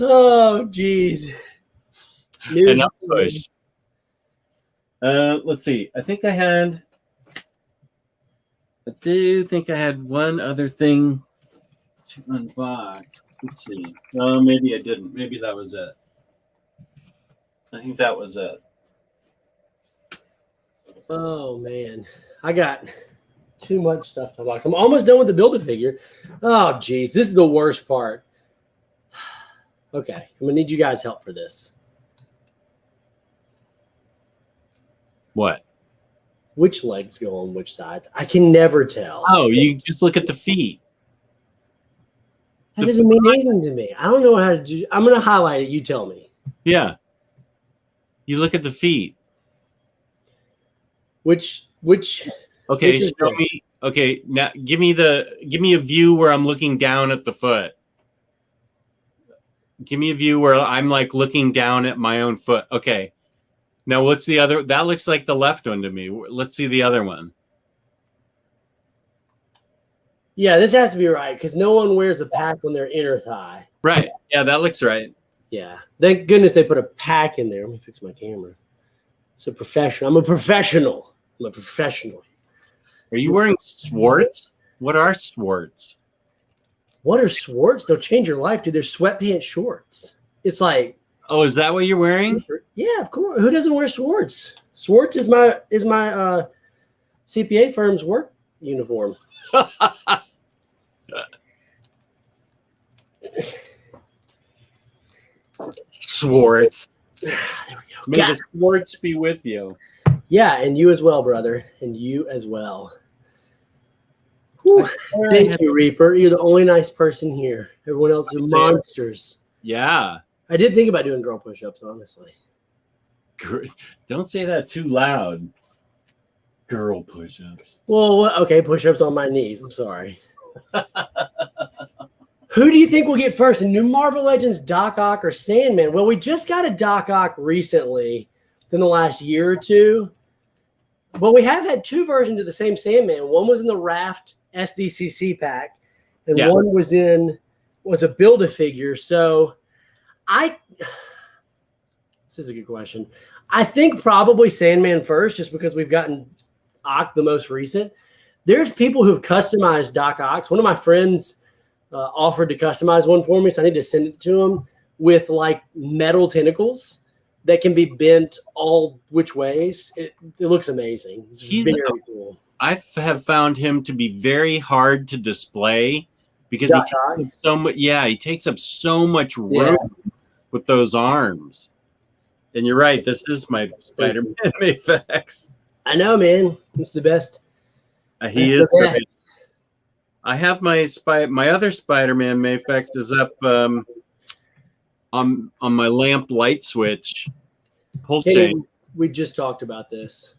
Oh, jeez. Enough push. Let's see. I do think I had one other thing to unbox. Let's see. Oh, maybe I didn't. Maybe that was it. I think that was it. Oh, man. I got too much stuff to unbox. I'm almost done with the Build-A-Figure. Oh, geez. This is the worst part. Okay. I'm going to need you guys' help for this. What? Which legs go on which sides? I can never tell. Oh, you just look at the feet. That doesn't mean anything to me. I don't know how to do. I'm going to highlight it. You tell me. Yeah. You look at the feet. Which Okay, show me. Okay, now give me a view where I'm looking down at the foot. Give me a view where I'm like looking down at my own foot. Okay. Now what's the other? That looks like the left one to me. Let's see the other one. Yeah, this has to be right because no one wears a pack on their inner thigh. Right. Yeah, that looks right. Yeah. Thank goodness they put a pack in there. Let me fix my camera. It's a professional. I'm a professional. Are you wearing Swartz? What are Swartz? What are Swartz? They'll change your life, dude. They're sweatpants shorts. It's like, oh, is that what you're wearing? Yeah, of course. Who doesn't wear Swartz? Swartz is my CPA firm's work uniform. Swartz. There we go. May the Swartz be with you. Yeah, and you as well, brother. And you as well. Thank you, Reaper. You're the only nice person here. Everyone else are monsters. Yeah. I did think about doing girl push-ups, honestly. Don't say that too loud. Girl push-ups. Well, okay, push-ups on my knees. I'm sorry. Who do you think will get first? A new Marvel Legends, Doc Ock, or Sandman? Well, we just got a Doc Ock recently in the last year or two. Well, we have had two versions of the same Sandman. One was in the Raft SDCC pack, and one was a Build-A-Figure. So this is a good question. I think probably Sandman first, just because we've gotten Ock the most recent. There's people who've customized Doc Ocks. One of my friends offered to customize one for me, so I need to send it to him with like metal tentacles that can be bent all which ways. It looks amazing. He's very cool. I have found him to be very hard to display because he takes up so much. Yeah, he takes up so much room with those arms. And you're right. This is my Spider-Man Mayfax. I know, man. It's the best. He is the best. I have my other Spider-Man Mayfax is up on my lamp light switch pull chain. We just talked about this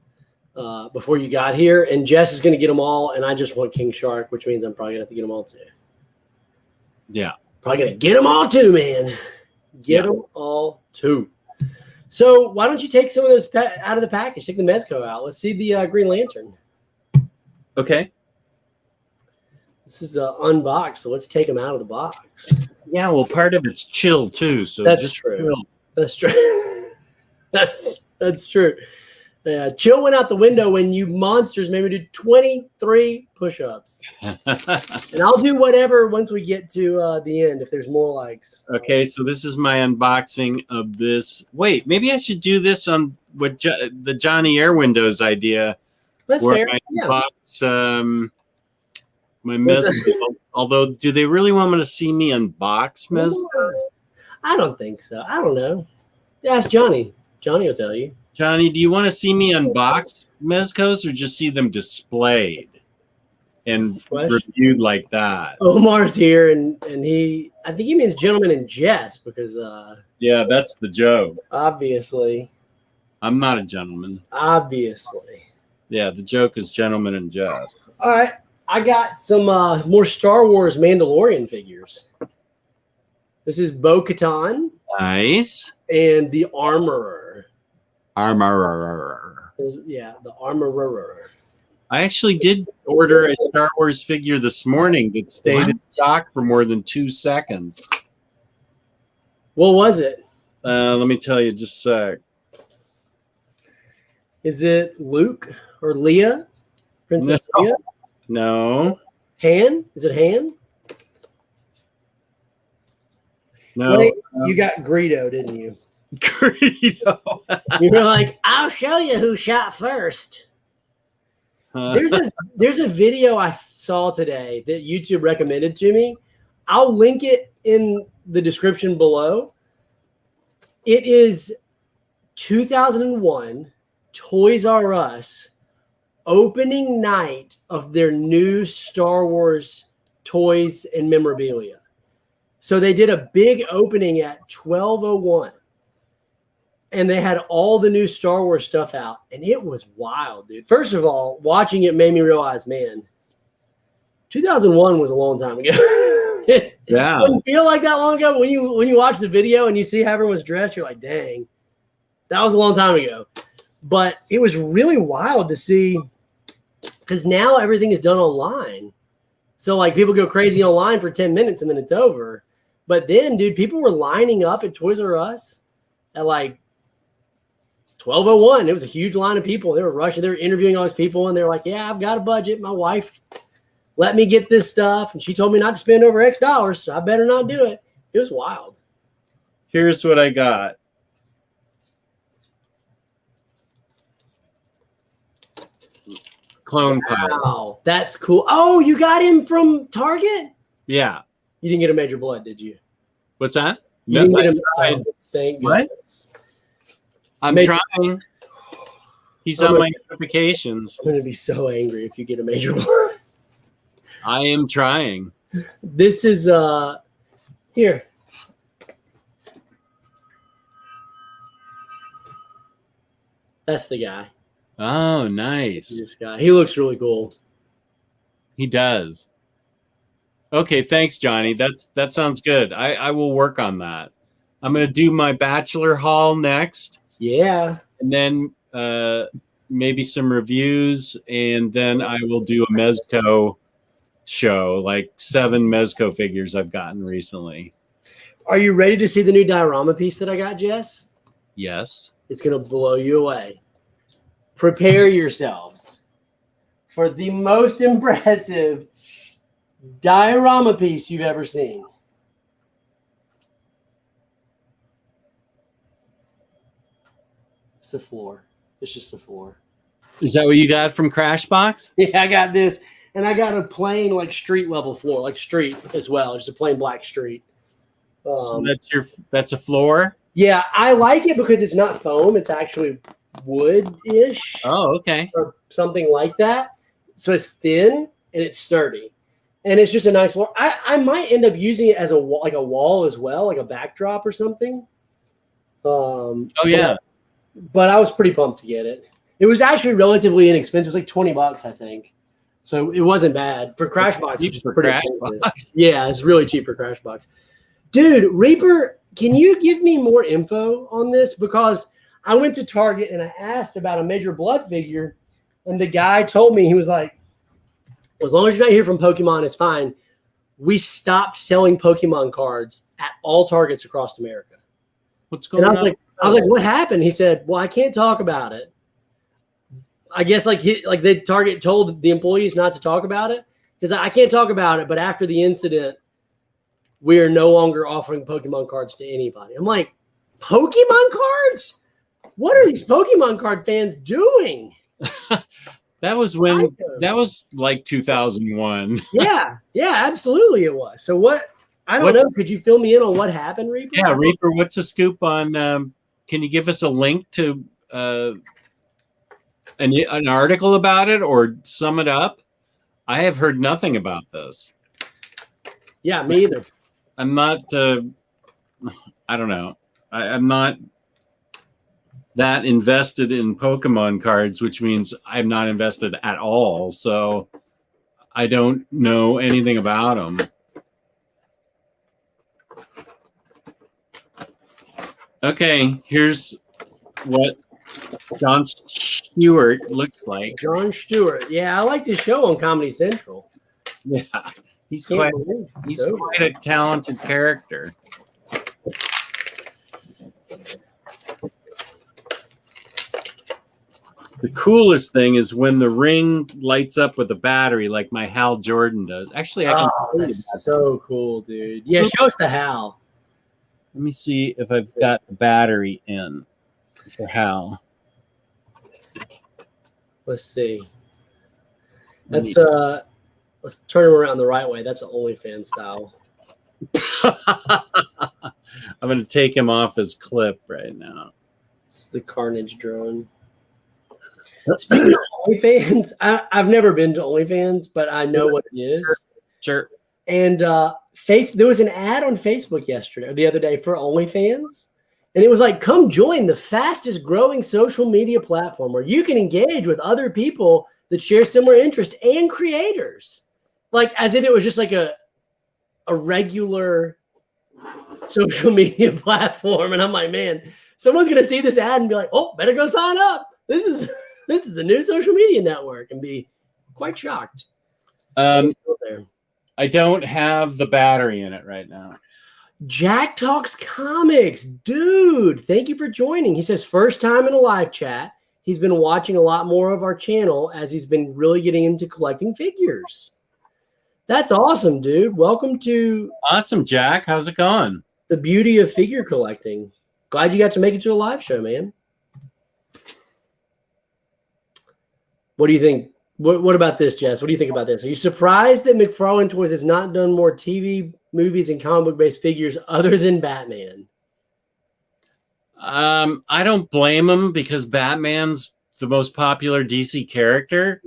before you got here, and Jess is going to get them all, and I just want King Shark, which means I'm probably going to have to get them all too. Yeah. Probably going to get them all too, man. Get them all too. So why don't you take some of those out of the package? Take the Mezco out. Let's see the Green Lantern. Okay. This is unboxed, so let's take them out of the box. Yeah, well, part of it's chill too. So That's just true. chill. That's true. that's true. Yeah, chill went out the window when you monsters made me do 23 push-ups. And I'll do whatever once we get to the end if there's more likes. Okay, so this is my unboxing of this. Wait, maybe I should do this on what the Johnny Air Windows idea. That's where fair. I Yeah. unbox my mezco. Although, do they really want me to see me unbox mezcos? I don't think so. I don't know. Ask Johnny. Johnny will tell you. Johnny, do you want to see me unbox mezcos or just see them displayed and reviewed like that? Omar's here, and I think he means gentleman and Jess because yeah, that's the joke. Obviously. I'm not a gentleman. Obviously. Yeah, the joke is gentleman and Jess. All right. I got some more Star Wars Mandalorian figures. This is Bo-Katan. Nice. And the Armorer. Armorer. Yeah, the Armorer. I actually did order a Star Wars figure this morning that stayed in stock for more than 2 seconds. What was it? Let me tell you just a sec. Is it Luke or Leia? Princess Leia? No. Han? Is it Han? No. Wait, you got Greedo, didn't you? Greedo. You were like, I'll show you who shot first. There's a video I saw today that YouTube recommended to me. I'll link it in the description below. It is 2001 Toys R Us opening night of their new Star Wars toys and memorabilia. So they did a big opening at 12:01. And they had all the new Star Wars stuff out. And it was wild, dude. First of all, watching it made me realize, man, 2001 was a long time ago. Yeah. It didn't feel like that long ago. When you watch the video and you see how everyone's dressed, you're like, dang, that was a long time ago. But it was really wild to see because now everything is done online. So, like, people go crazy online for 10 minutes and then it's over. But then, dude, people were lining up at Toys R Us at, like, 12:01. It was a huge line of people. They were rushing. They were interviewing all these people, and they were like, yeah, I've got a budget. My wife let me get this stuff, and she told me not to spend over X dollars, so I better not do it. It was wild. Here's what I got. Clone Pilot. Wow, that's cool. Oh, you got him from Target? Yeah. You didn't get a Major Blood, did you? What's that? You didn't get him. Oh, thank goodness. I'm trying. He's on my notifications. I'm going to be so angry if you get a Major Blood. I am trying. This is here. That's the guy. Oh, nice. This guy. He looks really cool. He does. Okay, thanks, Johnny. That sounds good. I will work on that. I'm going to do my bachelor haul next. Yeah. And then maybe some reviews, and then I will do a Mezco show, like 7 Mezco figures I've gotten recently. Are you ready to see the new diorama piece that I got, Jess? Yes. It's going to blow you away. Prepare yourselves for the most impressive diorama piece you've ever seen. It's the floor. It's just the floor. Is that what you got from Crashbox? Yeah, I got this. And I got a plain, like, street level floor, like street as well. Just a plain black street. So that's a floor? Yeah, I like it because it's not foam. It's actually wood-ish. Oh, okay. Or something like that. So it's thin and it's sturdy. And it's just a nice floor. I might end up using it as a wall as well, like a backdrop or something. Oh, yeah. But I was pretty pumped to get it. It was actually relatively inexpensive. It was like $20, I think. So it wasn't bad for Crashbox, which is pretty expensive. Yeah, it's really cheap for Crashbox. Dude, Reaper, can you give me more info on this? Because I went to Target and I asked about a Major Blood figure, and the guy told me, he was like, as long as you're not hearing from Pokemon, it's fine. We stopped selling Pokemon cards at all Targets across America. What's going on? I was like, what happened? He said, well, I can't talk about it. I guess the Target told the employees not to talk about it. He's like, I can't talk about it, but after the incident, we are no longer offering Pokemon cards to anybody. I'm like, Pokemon cards? What are these Pokemon card fans doing? That was like 2001. Yeah, absolutely it was. So I don't know. Could you fill me in on what happened, Reaper? Yeah, Reaper, what's the scoop on, can you give us a link to an article about it or sum it up? I have heard nothing about this. Yeah, me either. I'm not, I don't know. I'm not that invested in Pokemon cards, which means I'm not invested at all. So I don't know anything about them. Okay, here's what Jon Stewart looks like. Jon Stewart. Yeah, I like his show on Comedy Central. Yeah, he's quite a talented character. The coolest thing is when the ring lights up with a battery, like my Hal Jordan does. Actually, I can. That's so cool, dude. Yeah, show us the Hal. Let me see if I've got the battery in for Hal. Let's see. That's let's turn him around the right way. That's an OnlyFans style. I'm going to take him off his clip right now. It's the Carnage drone. Speaking of OnlyFans, I've never been to OnlyFans, but I know what it is. Sure. And there was an ad on Facebook yesterday or the other day for OnlyFans. And it was like, come join the fastest growing social media platform where you can engage with other people that share similar interests and creators. Like as if it was just like a regular social media platform. And I'm like, man, someone's going to see this ad and be like, oh, better go sign up. This is a new social media network, and be quite shocked. I don't have the battery in it right now. Jack Talks Comics. Dude, thank you for joining. He says, first time in a live chat. He's been watching a lot more of our channel as he's been really getting into collecting figures. That's awesome, dude. Welcome to... Awesome, Jack. How's it going? The beauty of figure collecting. Glad you got to make it to a live show, man. What do you think? What about this, Jess? What do you think about this? Are you surprised that McFarlane Toys has not done more TV, movies, and comic book-based figures other than Batman? I don't blame him because Batman's the most popular DC character.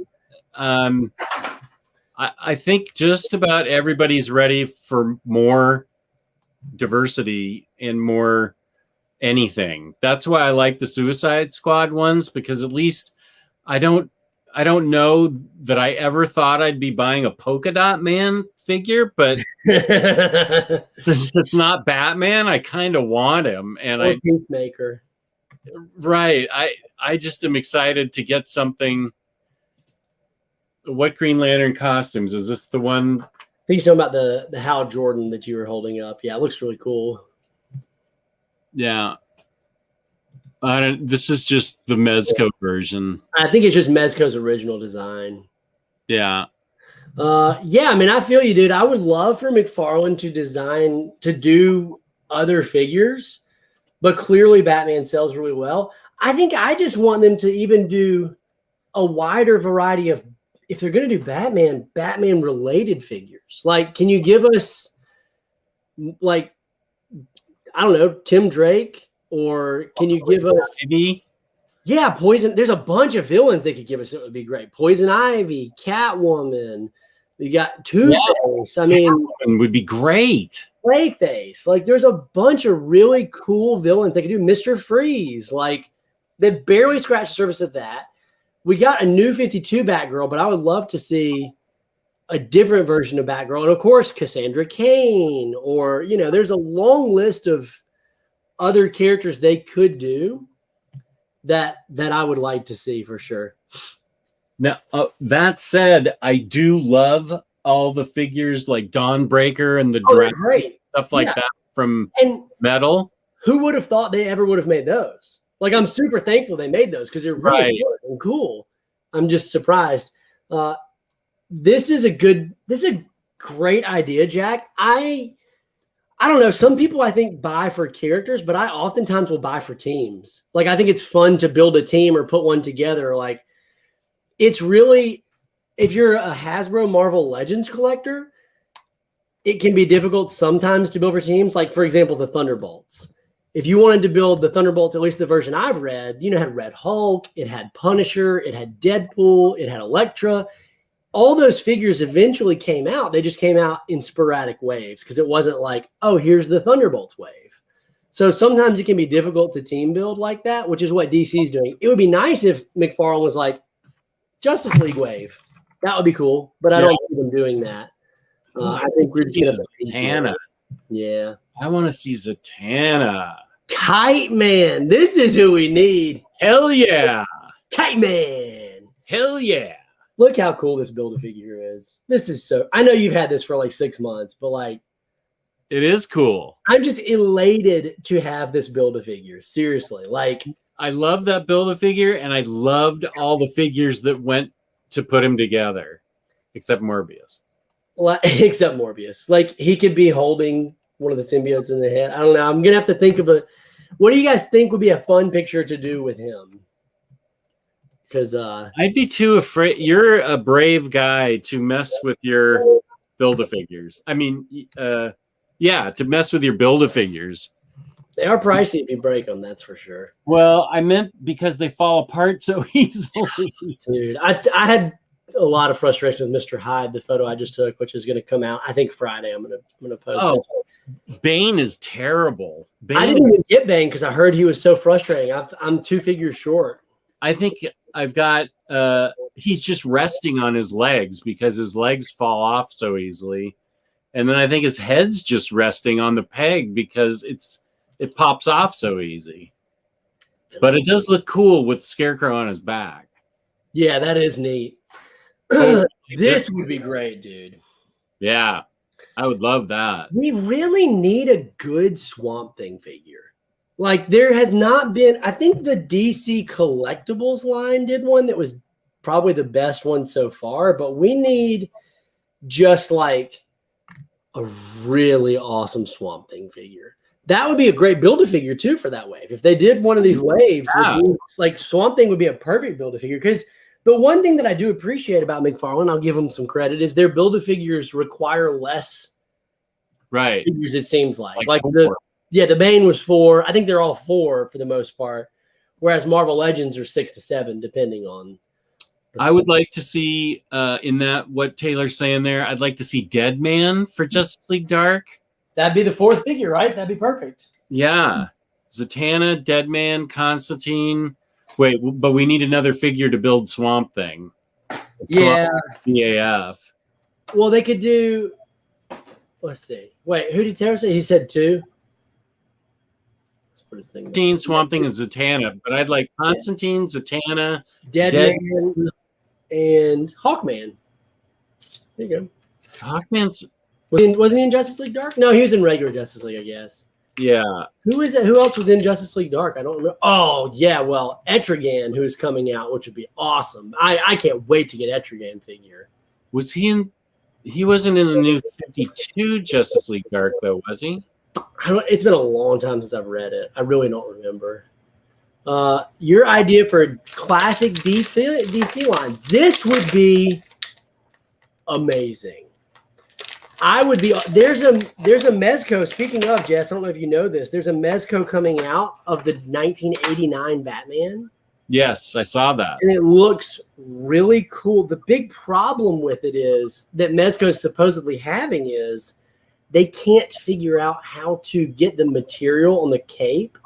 I think just about everybody's ready for more diversity and more anything. That's why I like the Suicide Squad ones, because at least I don't know that I ever thought I'd be buying a polka dot man figure, but since it's not Batman, I kind of want him. And Peacemaker. Right. I just am excited to get something. What Green Lantern costumes? Is this the one? I think you're talking about the Hal Jordan that you were holding up. Yeah, it looks really cool. Yeah. This is just the Mezco version. I think it's just Mezco's original design. Yeah. Yeah, I mean, I feel you, dude. I would love for McFarlane to do other figures, but clearly Batman sells really well. I think I just want them to even do a wider variety of, if they're going to do Batman related figures. Like, can you give us, like, I don't know, Tim Drake? Or can you give us... Ivy? Yeah, Poison. There's a bunch of villains they could give us that would be great. Poison Ivy, Catwoman. You got Two-Face. I mean... Catwoman would be great. Clayface. Like, there's a bunch of really cool villains. They could do Mr. Freeze. Like, they barely scratched the surface of that. We got a new 52 Batgirl, but I would love to see a different version of Batgirl. And, of course, Cassandra Cain. Or, you know, there's a long list of other characters they could do that I would like to see for sure. Now, that said, I do love all the figures like Dawnbreaker and the Oh, they're Dragon, great. stuff like that from And Metal. who would have thought they ever would have made those? Like, I'm super thankful they made those because they're really Right. good and cool. I'm just surprised. This is a great idea, Jack. I don't know. Some people I think buy for characters, but I oftentimes will buy for teams. Like, I think it's fun to build a team or put one together. Like, it's really, if you're a Hasbro Marvel Legends collector, it can be difficult sometimes to build for teams. Like, for example, the Thunderbolts. If you wanted to build the Thunderbolts, at least the version I've read, it had Red Hulk, it had Punisher, it had Deadpool, it had Elektra. All those figures eventually came out. They just came out in sporadic waves because it wasn't like, oh, here's the Thunderbolts wave. So sometimes it can be difficult to team build like that, which is what DC is doing. It would be nice if McFarlane was like, Justice League wave. That would be cool, but I don't see them doing that. I think we're just Zatanna. Yeah. I want to see Zatanna. Kite Man. This is who we need. Hell yeah. Kite Man. Hell yeah. Look how cool this Build-A-Figure is. This is so, I know you've had this for like 6 months, but like, it is cool. I'm just elated to have this Build-A-Figure. Seriously. Like, I love that Build-A-Figure, and I loved all the figures that went to put him together, except Morbius. Except Morbius. Like, he could be holding one of the symbiotes in the head. I don't know. I'm going to have to think of what do you guys think would be a fun picture to do with him? Because I'd be too afraid. You're a brave guy to mess with your Build-A-Figures. I mean, yeah, to mess with your Build-A-Figures. They are pricey if you break them, that's for sure. Well, I meant because they fall apart so easily. Dude, I had a lot of frustration with Mr. Hyde, the photo I just took, which is going to come out, I think Friday. I'm gonna post it. Bane is terrible. I didn't even get Bane because I heard he was so frustrating. I'm 2 figures short. I think I've got he's just resting on his legs because his legs fall off so easily. And then I think his head's just resting on the peg because it pops off so easy. But it does look cool with Scarecrow on his back. Yeah, that is neat. This would be great, dude. Yeah, I would love that. We really need a good Swamp Thing figure. Like, there has not been, I think the DC Collectibles line did one that was probably the best one so far, but we need just like a really awesome Swamp Thing figure. That would be a great Build-A-Figure too for that wave. If they did one of these waves, like Swamp Thing would be a perfect Build-A-Figure. Because the one thing that I do appreciate about McFarlane, I'll give them some credit, is their Build-A-Figures require less figures, it seems like the Bane was 4. I think they're all 4 for the most part, whereas Marvel Legends are 6 to 7, depending on. I would like to see in that what Taylor's saying there. I'd like to see Deadman for Justice League Dark. That'd be the 4th figure, right? That'd be perfect. Yeah, Zatanna, Deadman, Constantine. Wait, but we need another figure to build Swamp Thing. Yeah, BAF. Well, they could do. Let's see. Wait, who did Taylor say? He said 2. Let's put his thing. Constantine, Swamp Thing, and Zatanna. But I'd like Constantine, Zatanna, Deadman, and Hawkman. There you go. Hawkman's. Wasn't he in Justice League Dark? No, he was in regular Justice League, I guess. Yeah. Who is it? Who else was in Justice League Dark? I don't remember. Oh, yeah. Well, Etrigan, who's coming out, which would be awesome. I can't wait to get Etrigan figure. Was he in? He wasn't in the new 52 Justice League Dark, though, was he? It's been a long time since I've read it. I really don't remember. Your idea for a classic DC line. This would be amazing. I would be. There's a Mezco. Speaking of, Jess, I don't know if you know this. There's a Mezco coming out of the 1989 Batman. Yes, I saw that. And it looks really cool. The big problem with it is that Mezco is supposedly having is they can't figure out how to get the material on the cape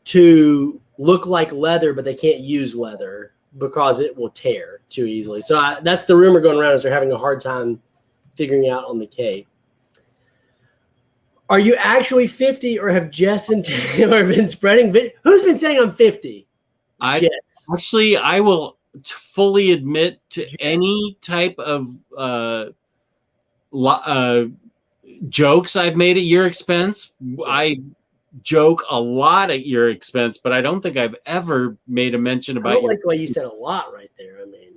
to look like leather, but they can't use leather because it will tear too easily. So that's the rumor going around is they're having a hard time figuring out on the cape. Are you actually 50 or have Jess and Taylor been spreading? Who's been saying I'm 50? Actually, I will fully admit to any type of jokes I've made at your expense. I joke a lot at your expense, but I don't think I've ever made a mention about I don't like the way you said a lot right there. I mean,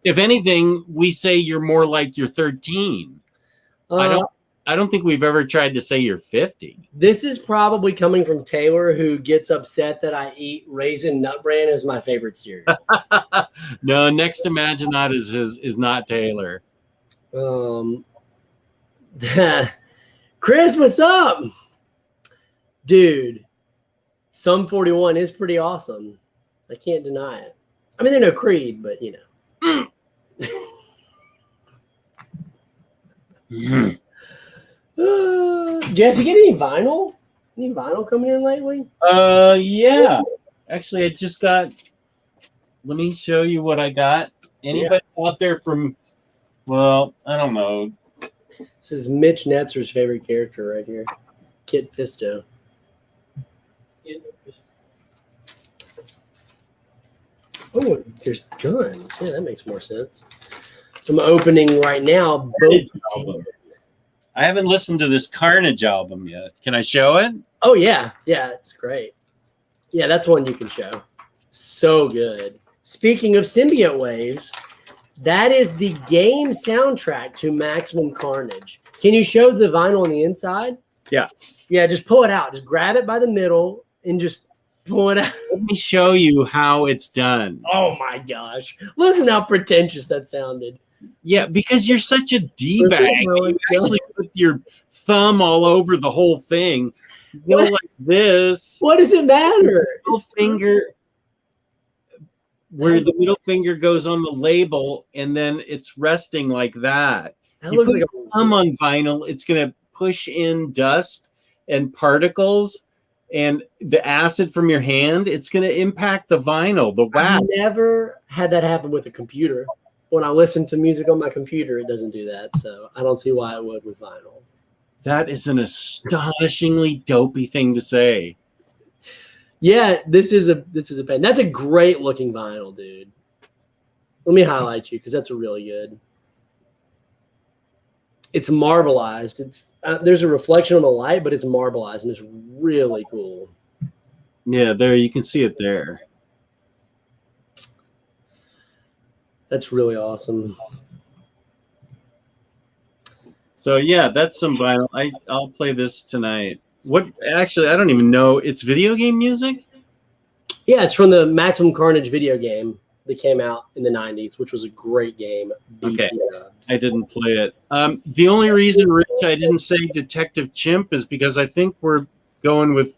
if anything, we say you're more like you're 13. I don't think we've ever tried to say you're 50. This is probably coming from Taylor, who gets upset that I eat Raisin Nut Bran as my favorite cereal. No, next to Maginot is not Taylor. Chris, what's up? Dude, Sum 41 is pretty awesome. I can't deny it. I mean, they're no Creed, but you know. Jess, you get any vinyl? Any vinyl coming in lately? Yeah. Actually, I just got. Let me show you what I got. Anybody out there from? Well, I don't know. This is Mitch Netzer's favorite character right here, Kit Fisto. Oh, there's guns. Yeah, that makes more sense. I'm opening right now. I haven't listened to this Carnage album yet. Can I show it? Oh, yeah. Yeah, it's great. Yeah, that's one you can show. So good. Speaking of symbiote waves, that is the game soundtrack to Maximum Carnage. Can you show the vinyl on the inside? Yeah. Yeah, just pull it out. Just grab it by the middle and just pull it out. Let me show you how it's done. Oh, my gosh. Listen how pretentious that sounded. Yeah, because you're such a D-bag. You actually put your thumb all over the whole thing. You go like this. What does it matter? Where the middle finger goes on the label, and then it's resting like that. That you looks put like your thumb on vinyl, it's going to push in dust and particles, and the acid from your hand, it's going to impact the vinyl, the wax. I've never had that happen with a computer. When I listen to music on my computer, it doesn't do that. So I don't see why it would with vinyl. That is an astonishingly dopey thing to say. Yeah, this is a pen. That's a great looking vinyl, dude. Let me highlight you because that's really good. It's marbleized. It's there's a reflection on the light, but it's marbleized and it's really cool. Yeah, there you can see it there. That's really awesome. So yeah, that's some vinyl. I'll play this tonight. What actually I don't even know. It's video game music? Yeah, it's from the Maximum Carnage video game that came out in the 90s, which was a great game. Okay. I didn't play it. The only reason, Rich, I didn't say Detective Chimp is because I think we're going with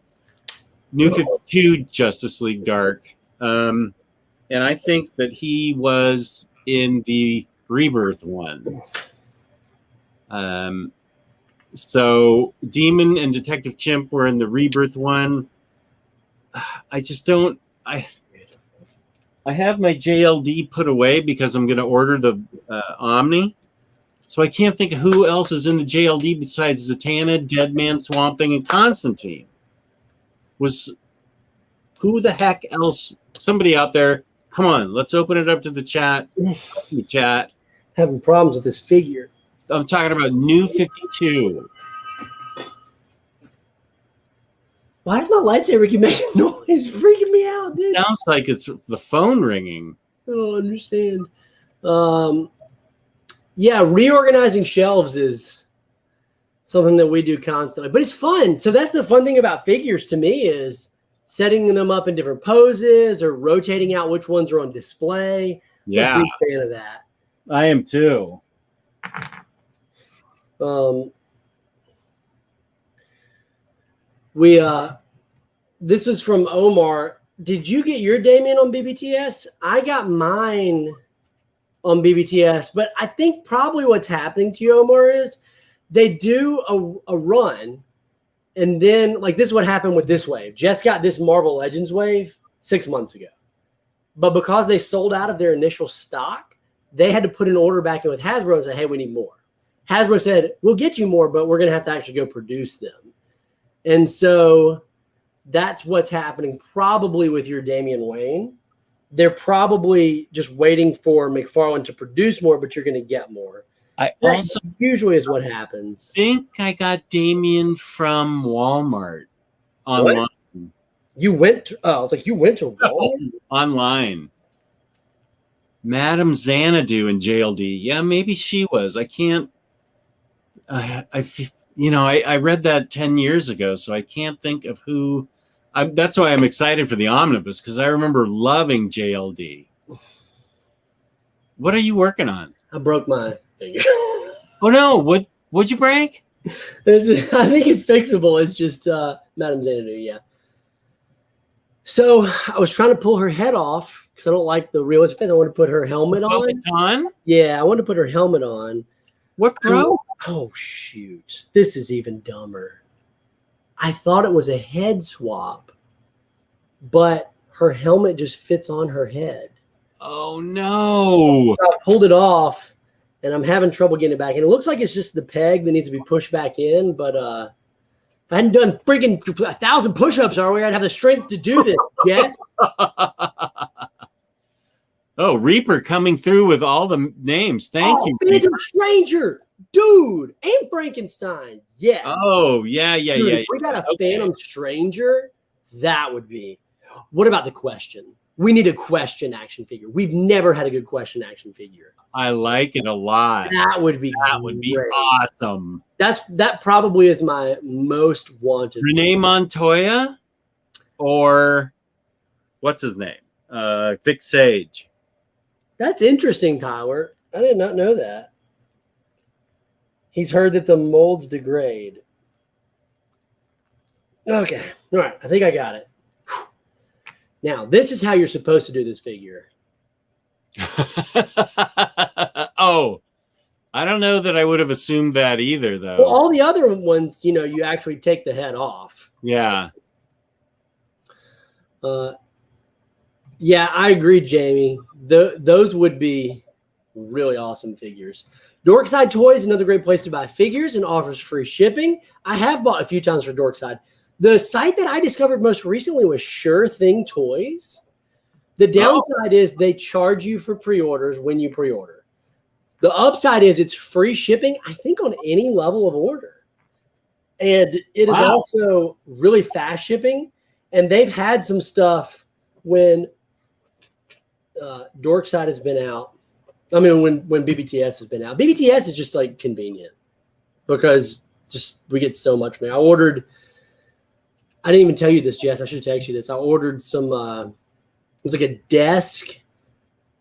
New 52 Justice League Dark. And I think that he was in the Rebirth one. So Demon and Detective Chimp were in the Rebirth one. I just don't. I have my JLD put away because I'm going to order the Omni. So I can't think of who else is in the JLD besides Zatanna, Deadman, Swamp Thing, and Constantine. Who the heck else? Somebody out there. Come on, let's open it up to the chat. Chat. Having problems with this figure. I'm talking about New 52. Why does my lightsaber keep making noise? It's freaking me out, dude. Sounds like it's the phone ringing. I don't understand. Yeah, reorganizing shelves is something that we do constantly, but it's fun. So that's the fun thing about figures to me is setting them up in different poses or rotating out which ones are on display. Yeah. I'm a big fan of that. I am too. This is from Omar. Did you get your Damien on BBTS? I got mine on BBTS, but I think probably what's happening to you, Omar, is they do a run, and then like this is what happened with this wave. Jess got this Marvel Legends wave 6 months ago, but because they sold out of their initial stock, they had to put an order back in with Hasbro and say, "Hey, we need more." Hasbro said, "We'll get you more, but we're going to have to actually go produce them." And so that's what's happening probably with your Damian Wayne. they're probably just waiting for McFarlane to produce more, but you're going to get more. I That also usually is what happens. think I got Damien from Walmart online. What? You went to, I was like, you went to Walmart? Online. Madam Xanadu in JLD. Yeah, maybe she was. I can't. I read that 10 years ago, so I can't think of who. That's why I'm excited for the omnibus, because I remember loving JLD. What are you working on? I broke my finger. Oh no! What'd you break? I think it's fixable. It's just Madam Xanadu, yeah. So I was trying to pull her head off because I don't like the realistic face. I want to put her helmet on. Yeah, I want to put her helmet on. What broke? Oh shoot! This is even dumber. I thought it was a head swap, but her helmet just fits on her head. Oh no! So I pulled it off, and I'm having trouble getting it back in. It looks like it's just the peg that needs to be pushed back in, but if I hadn't done freaking 1,000 push-ups already, I'd have the strength to do this, Jess. Oh, Reaper coming through with all the names. Thank you. Phantom Stranger, dude, and Frankenstein. Yes. Oh, yeah. Dude, if we got a Phantom Stranger, that would be. What about the Question? We need a Question action figure. We've never had a good Question action figure. I like it a lot. That would be awesome. That probably is my most wanted. Renee Montoya, or what's his name? Vic Sage. That's interesting, Tyler. I did not know that. He's heard that the molds degrade. Okay. All right. I think I got it. Now, this is how you're supposed to do this figure. Oh, I don't know that I would have assumed that either, though. Well, all the other ones, you actually take the head off. Yeah. Yeah, I agree, Jamie. Those would be really awesome figures. Dorkside Toys, another great place to buy figures and offers free shipping. I have bought a few times for Dorkside. The site that I discovered most recently was Sure Thing Toys. The downside is they charge you for pre-orders when you pre-order. The upside is it's free shipping, I think, on any level of order. And it is also really fast shipping. And they've had some stuff when Dorkside has been out. I mean, when BBTS has been out. BBTS is just like convenient because just we get so much from there. I didn't even tell you this, Jess. I should text you this. I ordered some, it was like a desk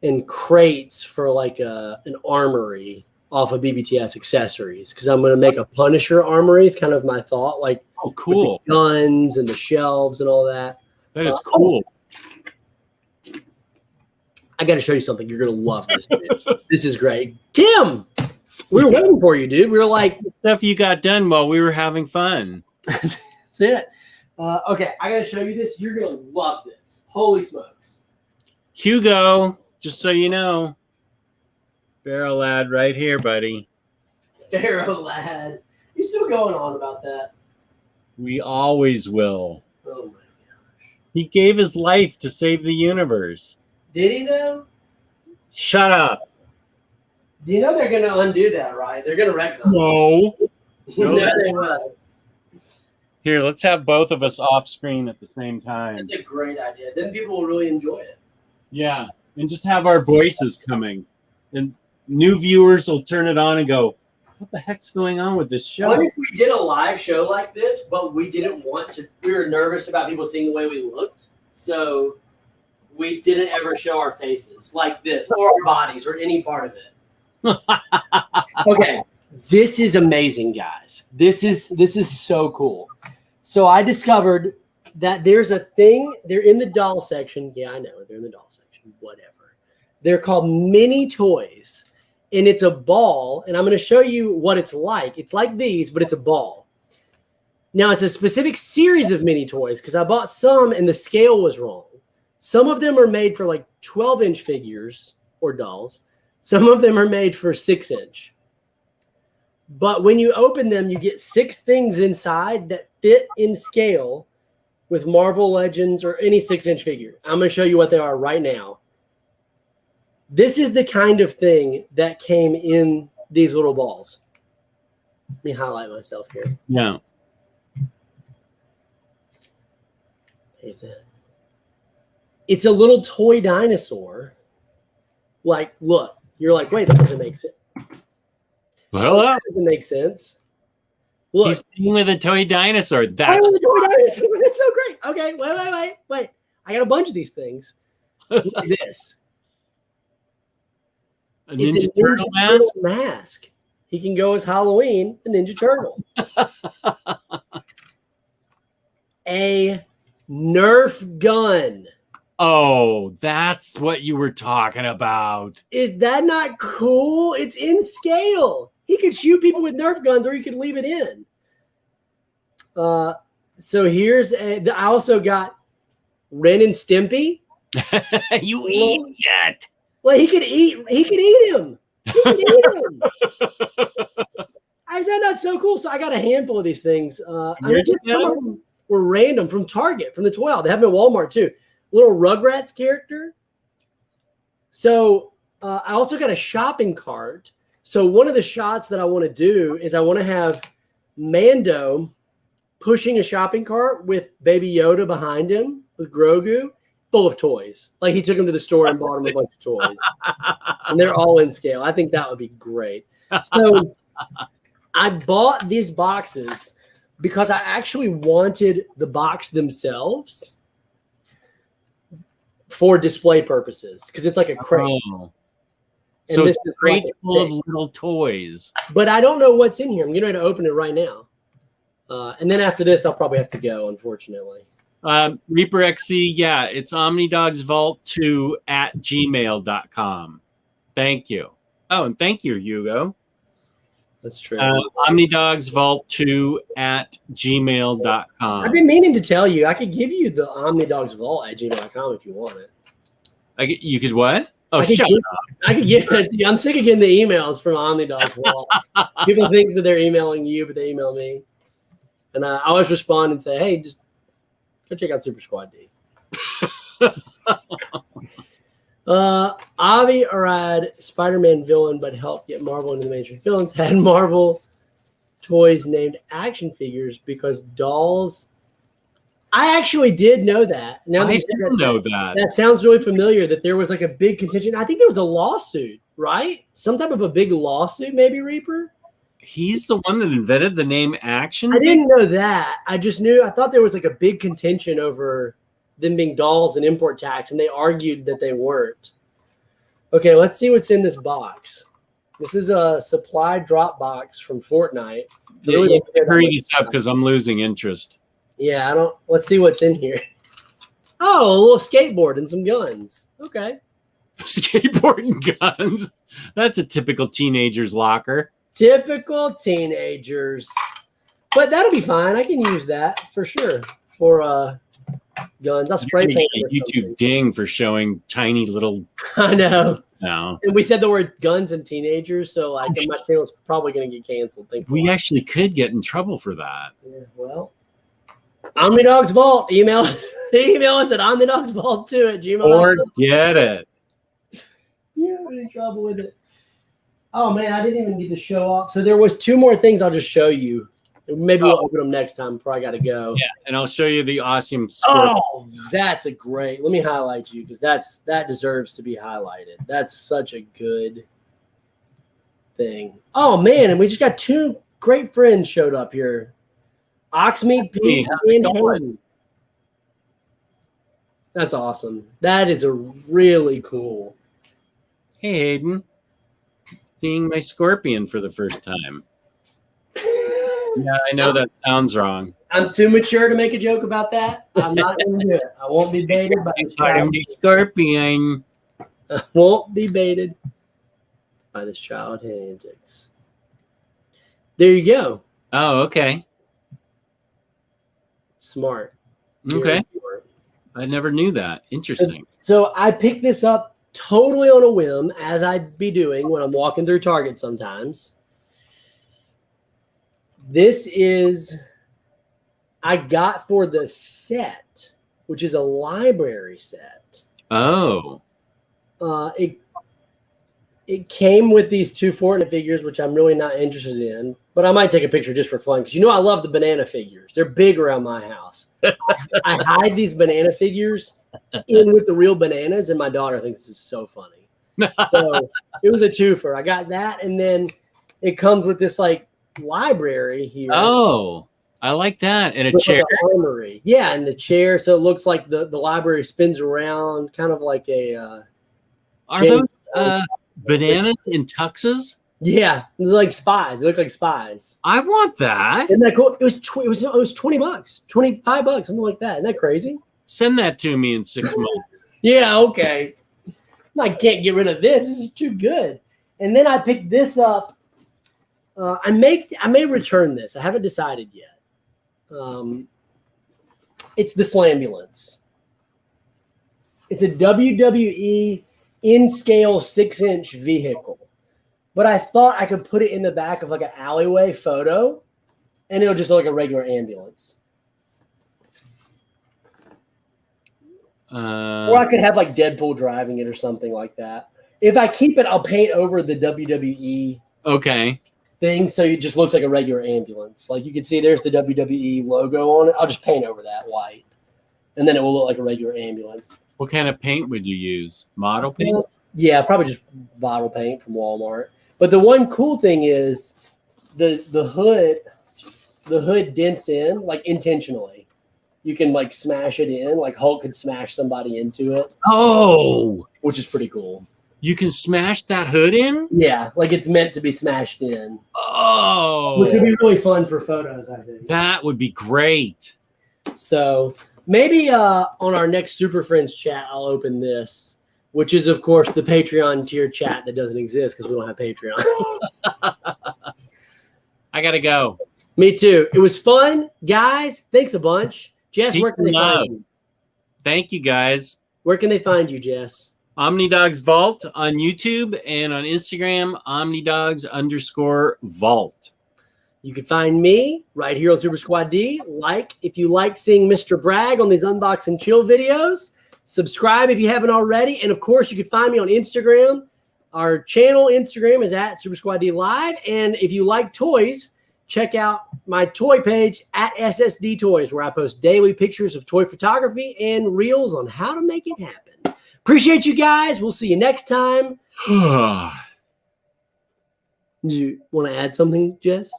and crates for like an armory off of BBTS accessories because I'm going to make a Punisher armory is kind of my thought. Like, oh, cool. With the guns and the shelves and all that. That is cool. I got to show you something. You're going to love this, dude. This is great. Tim, we were waiting for you, dude. We were like. Stuff you got done while we were having fun. That's it. Okay, I got to show you this. You're going to love this. Holy smokes. Hugo, just so you know. Barrel Lad right here, buddy. Barrel Lad. You're still going on about that. We always will. Oh, my gosh. He gave his life to save the universe. Did he, though? Shut up. Do you know they're going to undo that, right? They're going to retcon. No. No, they will. Here, let's have both of us off screen at the same time. That's a great idea. Then people will really enjoy it. Yeah, and just have our voices coming. And new viewers will turn it on and go, what the heck's going on with this show? What if we did a live show like this, but we didn't want to? We were nervous about people seeing the way we looked. So we didn't ever show our faces like this or our bodies or any part of it. Okay. This is amazing, guys. This is so cool. So I discovered that there's a thing. They're in the doll section. Yeah, I know. They're in the doll section. Whatever. They're called mini toys. And it's a ball. And I'm going to show you what it's like. It's like these, but it's a ball. Now, it's a specific series of mini toys because I bought some and the scale was wrong. Some of them are made for like 12-inch figures or dolls. Some of them are made for 6-inch. But when you open them, you get 6 things inside that fit in scale with Marvel Legends or any 6-inch figure. I'm going to show you what they are right now. This is the kind of thing that came in these little balls. Let me highlight myself here. Yeah. There's that. It's a little toy dinosaur. Like, look, you're like, wait, that doesn't make sense. Well, that doesn't make sense. Look, he's playing with a toy dinosaur. That's a toy dinosaur. That's so great. Okay, wait. I got a bunch of these things. Look at this. It's a Ninja Turtle mask. He can go as Halloween, a Ninja Turtle. A Nerf gun. Oh, that's what you were talking about. Is that not cool? It's in scale. He could shoot people with Nerf guns, or he could leave it in. So here's I also got Ren and Stimpy. You idiot. Well, he could eat him. He could eat him. Is that not so cool? So I got a handful of these things. Some of them were random from Target, from the 12. They have them at Walmart too. Little Rugrats character. So I also got a shopping cart. So one of the shots that I want to do is I want to have Mando pushing a shopping cart with Baby Yoda behind him with Grogu, full of toys. Like he took him to the store and bought him a bunch of toys. And they're all in scale. I think that would be great. So I bought these boxes because I actually wanted the box themselves for display purposes, because it's like a crate. Oh. And so this it's is a crate like full of little toys. But I don't know what's in here. I'm getting ready to open it right now. And then after this, I'll probably have to go, unfortunately. Reaper XC, yeah, it's OmniDogsVault2 at gmail.com. Thank you. Oh, and thank you, Hugo. That's true. OmniDogsVault2 at gmail.com. I've been meaning to tell you, I could give you the OmniDogs Vault at gmail.com if you want it. You could what? Oh, shut up. I could give it. I'm sick of getting the emails from OmniDogs Vault. People think that they're emailing you, but they email me. And I always respond and say, hey, just go check out Super Squad D. Avi Arad, Spider-Man villain, but helped get Marvel into the mainstream villains, had Marvel toys named action figures because dolls. I actually did know that. Now I didn't know that. That sounds really familiar, that there was like a big contingent. I think there was a lawsuit, right? Some type of a big lawsuit, maybe, Reaper? He's the one that invented the name action? I didn't know that. I just knew, I thought there was like a big contention over them being dolls and import tax, and they argued that they weren't. Okay, let's see what's in this box. This is a supply drop box from Fortnite. Yeah, really hurry this up because I'm losing interest. Yeah, let's see what's in here. Oh, a little skateboard and some guns. Okay. Skateboard and guns. That's a typical teenager's locker. Typical teenagers. But that'll be fine. I can use that for sure. For guns. I'll spray paint a YouTube ding for showing tiny little. I know. No. And we said the word guns and teenagers, so like my channel's probably going to get canceled. We actually could get in trouble for that. Yeah, well, OmniDogs Vault. Email us at OmniDogsVault2 at gmail.com. Forget it. You're in trouble with it. Oh man, I didn't even get to show off. So there was 2 more things I'll just show you. Maybe we'll open them next time before I got to go. Yeah, and I'll show you the awesome squirrel. Oh, that's a great. Let me highlight you because that deserves to be highlighted. That's such a good thing. Oh man, and we just got 2 great friends showed up here. Oxmeat Pete and Hayden. That's awesome. That is a really cool. Hey Hayden, seeing my scorpion for the first time. Yeah, I know that sounds wrong. I'm too mature to make a joke about that. I'm not going to do it. I won't be baited by the scorpion. I won't be baited by this child antics. There you go. Oh, okay. Smart. Okay. Smart. I never knew that. Interesting. So I picked this up totally on a whim, as I'd be doing when I'm walking through Target sometimes. This is, I got for the set, which is a library set. Oh. it came with these 2 Fortnite figures, which I'm really not interested in, but I might take a picture just for fun because I love the banana figures. They're big around my house. I hide these banana figures in with the real bananas, and my daughter thinks this is so funny. So it was a twofer. I got that, and then it comes with this like library here. Oh, I like that. And a chair. Like an armory. Yeah, and the chair. So it looks like the library spins around, kind of like a. Are those bananas in tuxes? Yeah, it's like spies. They look like spies. I want that. Isn't that cool? It was $20, $25, something like that. Isn't that crazy? Send that to me in 6 months. Yeah, okay. I can't get rid of this. This is too good. And then I picked this up. I may return this. I haven't decided yet. It's the Slambulance. It's a WWE in-scale 6-inch vehicle. But I thought I could put it in the back of like an alleyway photo, and it'll just look like a regular ambulance. Or I could have like Deadpool driving it or something like that. If I keep it, I'll paint over the WWE thing so it just looks like a regular ambulance. Like you can see there's the WWE logo on it. I'll just paint over that white, and then it will look like a regular ambulance. What kind of paint would you use? Model paint? Yeah, probably just bottle paint from Walmart. But the one cool thing is the hood. The hood dents in like intentionally. You can like smash it in, like Hulk could smash somebody into it. Oh, which is pretty cool. You can smash that hood in? Yeah, like it's meant to be smashed in. Oh, which would be really fun for photos, I think. That would be great. So maybe on our next Super Friends chat, I'll open this, which is, of course, the Patreon tier chat that doesn't exist because we don't have Patreon. I got to go. Me too. It was fun. Guys, thanks a bunch. Jess, where can they find you? Thank you, guys. Where can they find you, Jess? OmniDogs Vault on YouTube and on Instagram, OmniDogs_Vault. You can find me right here on Super Squad D. If you like seeing Mr. Bragg on these Unbox and Chill videos, subscribe if you haven't already. And, of course, you can find me on Instagram. Our channel Instagram is at Super Squad D Live. And if you like toys, check out my toy page at SSD Toys, where I post daily pictures of toy photography and reels on how to make it happen. Appreciate you guys. We'll see you next time. Did you want to add something, Jess?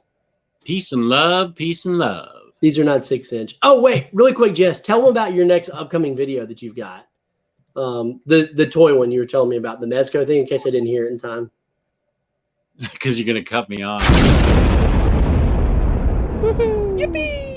Peace and love. Peace and love. These are not 6-inch. Oh, wait. Really quick, Jess. Tell them about your next upcoming video that you've got. The toy one you were telling me about, the Mezco thing, in case I didn't hear it in time. Because you're going to cut me off. Woohoo! Yippee!